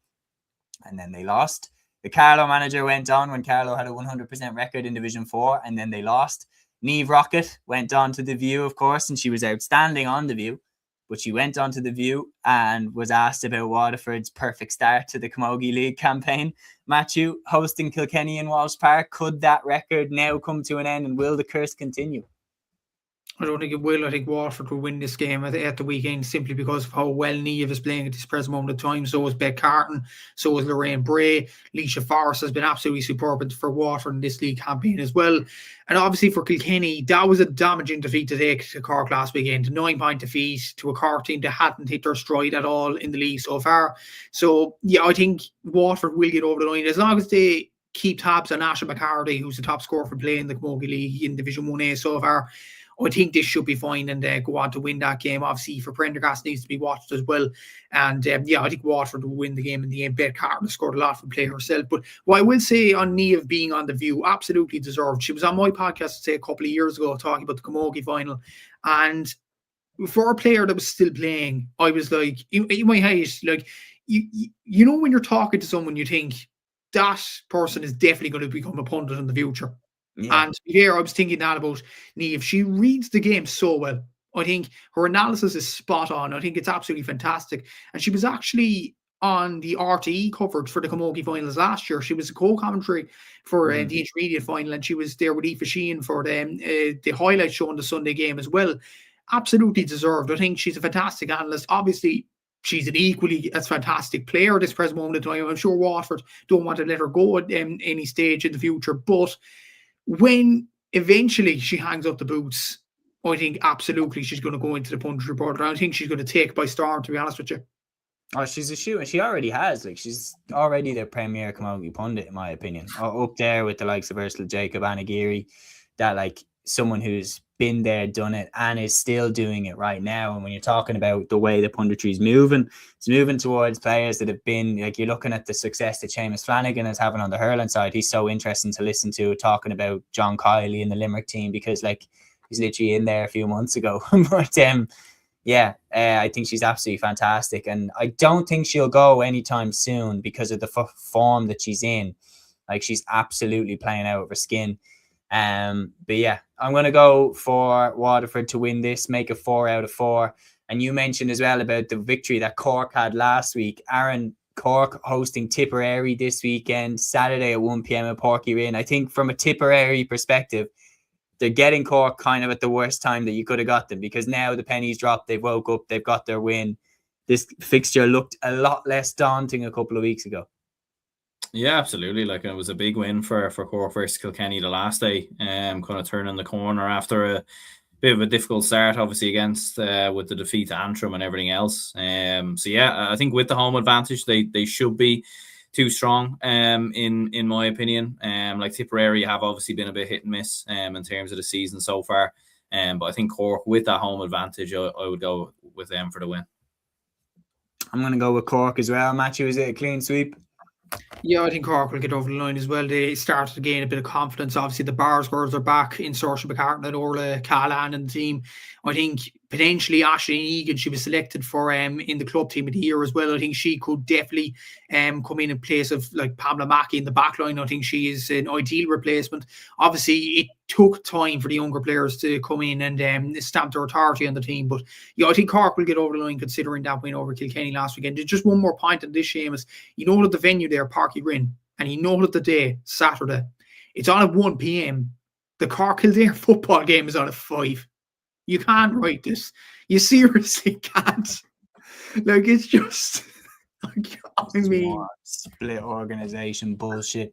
and then they lost. The Carlow manager went on when Carlow had a 100% record in Division 4 and then they lost. Niamh Rockett went on to the View, of course, and she was outstanding on the View. But she went on to the View and was asked about Waterford's perfect start to the Camogie League campaign. Matthew, hosting Kilkenny in Walsh Park, could that record now come to an end and will the curse continue? I don't think it will. I think Waterford will win this game at the weekend simply because of how well Niamh is playing at this present moment of time. So is Beth Carton, so is Lorraine Bray. Leisha Forrest has been absolutely superb for Waterford in this league campaign as well. And obviously for Kilkenny, that was a damaging defeat to take to Cork last weekend. A 9-point defeat to a Cork team that hadn't hit their stride at all in the league so far. So yeah, I think Waterford will get over the line as long as they keep tabs on Asha McCarthy, who's the top scorer for playing the Camogie League in Division 1A so far. I think this should be fine and go on to win that game. Obviously, for Prendergast needs to be watched as well. And yeah, I think Waterford will win the game in the end. Beth Carton scored a lot from play herself. But what I will say on Niamh being on the View, absolutely deserved. She was on my podcast, say, a couple of years ago, talking about the Camogie final. And for a player that was still playing, I was like, in my head, like, you know, when you're talking to someone, you think that person is definitely going to become a pundit in the future. Yeah. And here I was thinking that about Niamh. She reads the game so well. I think her analysis is spot on. I think it's absolutely fantastic. And she was actually on the RTE coverage for the Camogie finals last year. She was a co-commentary for the intermediate final, and she was there with Aoife Sheehan for the highlight show on the Sunday game as well. Absolutely deserved. I think she's a fantastic analyst. Obviously, she's an equally as fantastic player at this present moment in time. I'm sure Waterford don't want to let her go at any stage in the future, but when eventually she hangs up the boots, I think absolutely she's going to go into the pundit report. I think she's going to take by storm, to be honest with you. Oh, she's a shoe, and she already has. Like, she's already the premier Camogie pundit, in my opinion. Up there with the likes of Ursula Jacob, Anna Geary, that like someone who's been there, done it, and is still doing it right now. And when you're talking about the way the punditry is moving, it's moving towards players that have been, like, you're looking at the success that Seamus Flanagan is having on the hurling side. He's so interesting to listen to, talking about John Kiley and the Limerick team, because like he's literally in there a few months ago. But yeah, I think she's absolutely fantastic, and I don't think she'll go anytime soon because of the form that she's in. Like, she's absolutely playing out of her skin. But yeah, I'm going to go for Waterford to win this, make it 4 out of 4. And you mentioned as well about the victory that Cork had last week. Aaron, Cork hosting Tipperary this weekend, Saturday at 1 p.m. at Porky Inn. I think from a Tipperary perspective, they're getting Cork kind of at the worst time that you could have got them, because now the pennies dropped, they've woke up, they've got their win. This fixture looked a lot less daunting a couple of weeks ago. Yeah, absolutely. Like, it was a big win for Cork versus Kilkenny the last day. Kind of turning the corner after a bit of a difficult start, obviously, against with the defeat to Antrim and everything else. So yeah, I think with the home advantage, they should be too strong. In my opinion, like Tipperary have obviously been a bit hit and miss in terms of the season so far. But I think Cork with that home advantage, I would go with them for the win. I'm going to go with Cork as well. Matthew, is it a clean sweep? Yeah, I think Cork will get over the line as well. They started to gain a bit of confidence. Obviously, the Bars girls are back in Saoirse McCartan and Orla Callahan and the team. I think potentially Ashley Egan, she was selected for in the club team of the year as well. I think she could definitely come in place of like Pamela Mackey in the back line. I think she is an ideal replacement. Obviously, it took time for the younger players to come in and stamp their authority on the team. But yeah, I think Cork will get over the line considering that win over Kilkenny last weekend. There's just one more point on this, Seamus. You know that the venue there, Parky Rin, and you know that the day, Saturday, it's on at 1 p.m. The Cork Kildare football game is on at 5. You can't write this. You seriously can't. Like, it's just, like, I mean, split organization bullshit.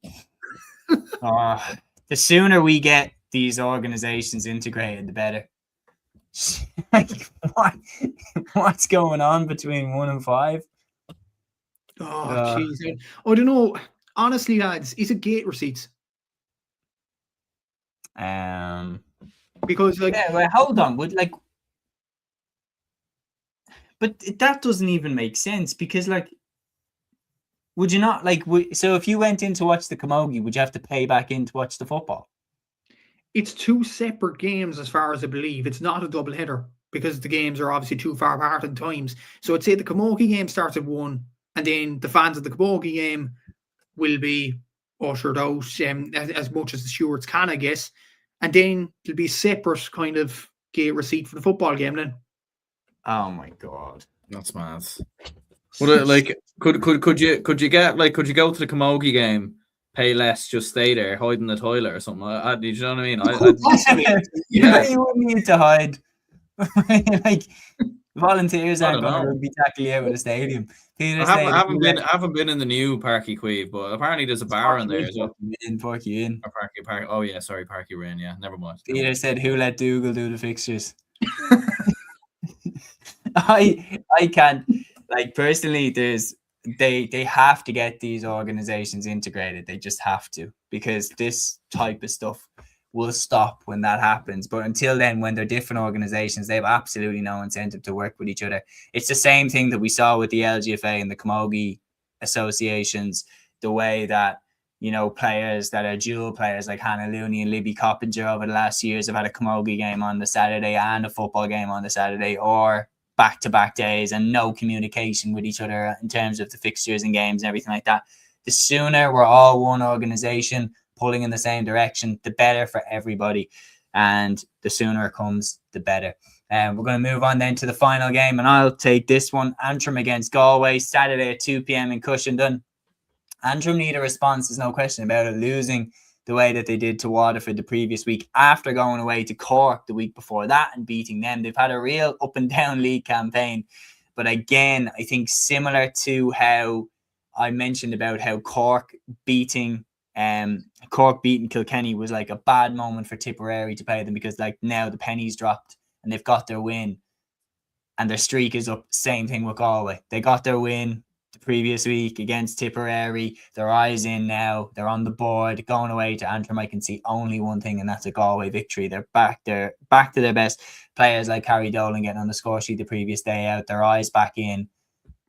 The sooner we get these organizations integrated, the better. Like, what's going on between 1 and 5? Oh, jeez. I don't know. Honestly, lads, is it gate receipts? Because, like, yeah, well, hold on, but that doesn't even make sense, because like would you not like? So if you went in to watch the Camogie, would you have to pay back in to watch the football? It's two separate games, as far as I believe. It's not a double header because the games are obviously too far apart in times. So I'd say the Camogie game starts at 1, and then the fans of the Camogie game will be ushered out as much as the stewards can, I guess. And then there'll be separate kind of gate receipt for the football game then. Oh my god, That's mad. Would it, could you go to the Camogie game, pay less, just stay there, hide in the toilet or something? Do you know what I mean? You wouldn't need to hide. Like volunteers aren't going to rugby tackle you out of the stadium. I haven't been in the new Parky Queeve, but apparently there's a bar in there as well. Parky in. Parky. Oh yeah, sorry, Parky Rin. Yeah, never mind. Peter said, "Who let Dougal do the fixtures?" I can't. Like personally, they have to get these organizations integrated. They just have to, because this type of stuff will stop when that happens. But until then, when they're different organizations, they have absolutely no incentive to work with each other. It's the same thing that we saw with the LGFA and the Camogie associations, the way that, you know, players that are dual players like Hannah Looney and Libby Coppinger over the last years have had a Camogie game on the Saturday and a football game on the Saturday, or back-to-back days, and no communication with each other in terms of the fixtures and games and everything like that. The sooner we're all one organization pulling in the same direction, the better for everybody, and the sooner it comes, the better. We're going to move on then to the final game, and I'll take this one. Antrim against Galway, Saturday at 2 p.m. in Cushendon. Antrim need a response, there's no question about it, losing the way that they did to Waterford the previous week after going away to Cork the week before that and beating them. They've had a real up and down league campaign. But again, I think similar to how I mentioned about how Cork beating Kilkenny was like a bad moment for Tipperary to play them, because like now the pennies dropped and they've got their win and their streak is up. Same thing with Galway. They got their win the previous week against Tipperary. Their eyes in now. They're on the board. Going away to Antrim, I can see only one thing, and that's a Galway victory. They're back to their best. Players like Harry Dolan getting on the score sheet the previous day out. Their eyes back in.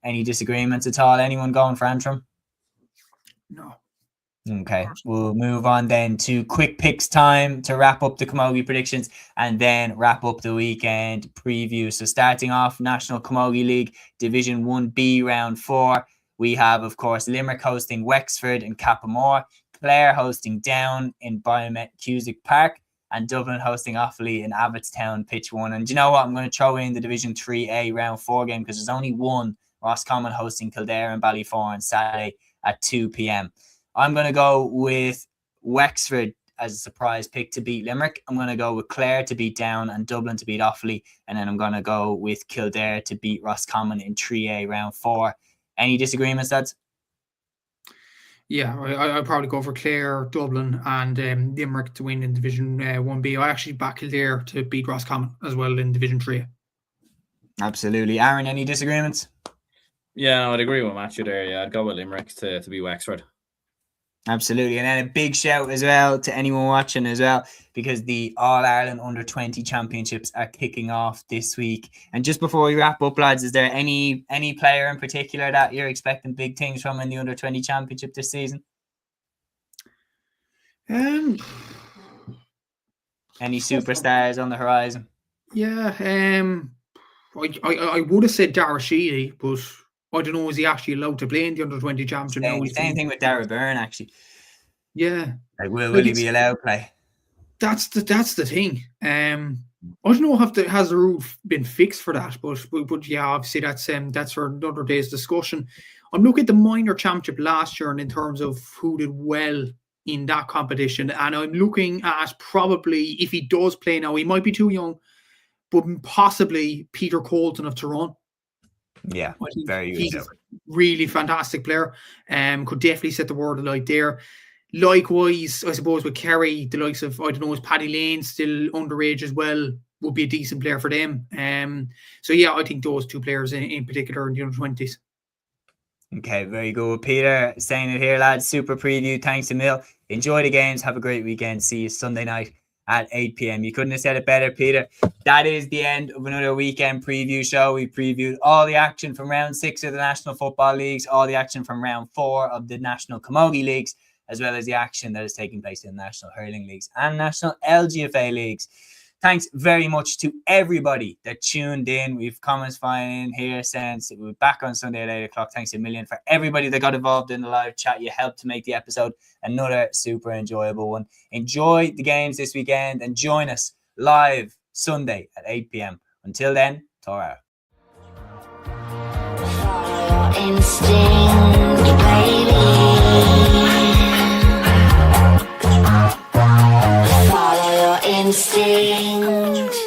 Any disagreements at all? Anyone going for Antrim? No. Okay, we'll move on then to quick picks time to wrap up the Camogie predictions and then wrap up the weekend preview. So starting off, National Camogie League Division 1B Round 4, we have, of course, Limerick hosting Wexford and Cappamore, Clare hosting Down in Biomet Cusick Park, and Dublin hosting Offaly in Abbottstown Pitch 1. And do you know what? I'm going to throw in the Division 3A Round 4 game because there's only one, Roscommon hosting Kildare and Ballyfour on Saturday at 2 p.m. I'm going to go with Wexford as a surprise pick to beat Limerick. I'm going to go with Clare to beat Down and Dublin to beat Offaly. And then I'm going to go with Kildare to beat Roscommon in 3A Round 4. Any disagreements, lads? Yeah, I'd probably go for Clare, Dublin and Limerick to win in Division 1B. I actually back Kildare to beat Roscommon as well in Division 3. Absolutely. Aaron, any disagreements? Yeah, no, I'd agree with Matthew there. Yeah, I'd go with Limerick to beat Wexford. Absolutely. And then a big shout as well to anyone watching as well, because the All-Ireland Under-20 Championships are kicking off this week. And just before we wrap up, lads, is there any player in particular that you're expecting big things from in the Under-20 Championship this season? Any superstars on the horizon? Yeah, I would have said Dara Sheedy, but I don't know, is he actually allowed to play in the Under-20 Championship? Same thing with Dara Byrne, actually. Yeah. Like, will he be allowed to play? That's the thing. I don't know if has the rule been fixed for that, but yeah, obviously that's for another day's discussion. I'm looking at the minor championship last year and in terms of who did well in that competition, and I'm looking at probably, if he does play now, he might be too young, but possibly Peter Colton of Tyrone. Yeah, very good. He's a really fantastic player. Could definitely set the world alight there. Likewise, I suppose with Kerry, the likes of, I don't know, is Paddy Lane still underage as well, would be a decent player for them. So yeah, I think those two players in particular in the Under-20s. Okay, very good. Peter saying it here, lads. Super preview. Thanks a mil. Enjoy the games. Have a great weekend. See you Sunday night at 8 p.m. You couldn't have said it better, Peter. That is the end of another weekend preview show. We previewed all the action from round 6 of the National Football Leagues, all the action from round 4 of the National Camogie Leagues, as well as the action that is taking place in the National Hurling Leagues and National LGFA Leagues. Thanks very much to everybody that tuned in. We've comments flying in here since we're back on Sunday at 8 o'clock. Thanks a million for everybody that got involved in the live chat. You helped to make the episode another super enjoyable one. Enjoy the games this weekend and join us live Sunday at 8 p.m. Until then, ta-ra. Follow your instinct, baby. Follow your instinct.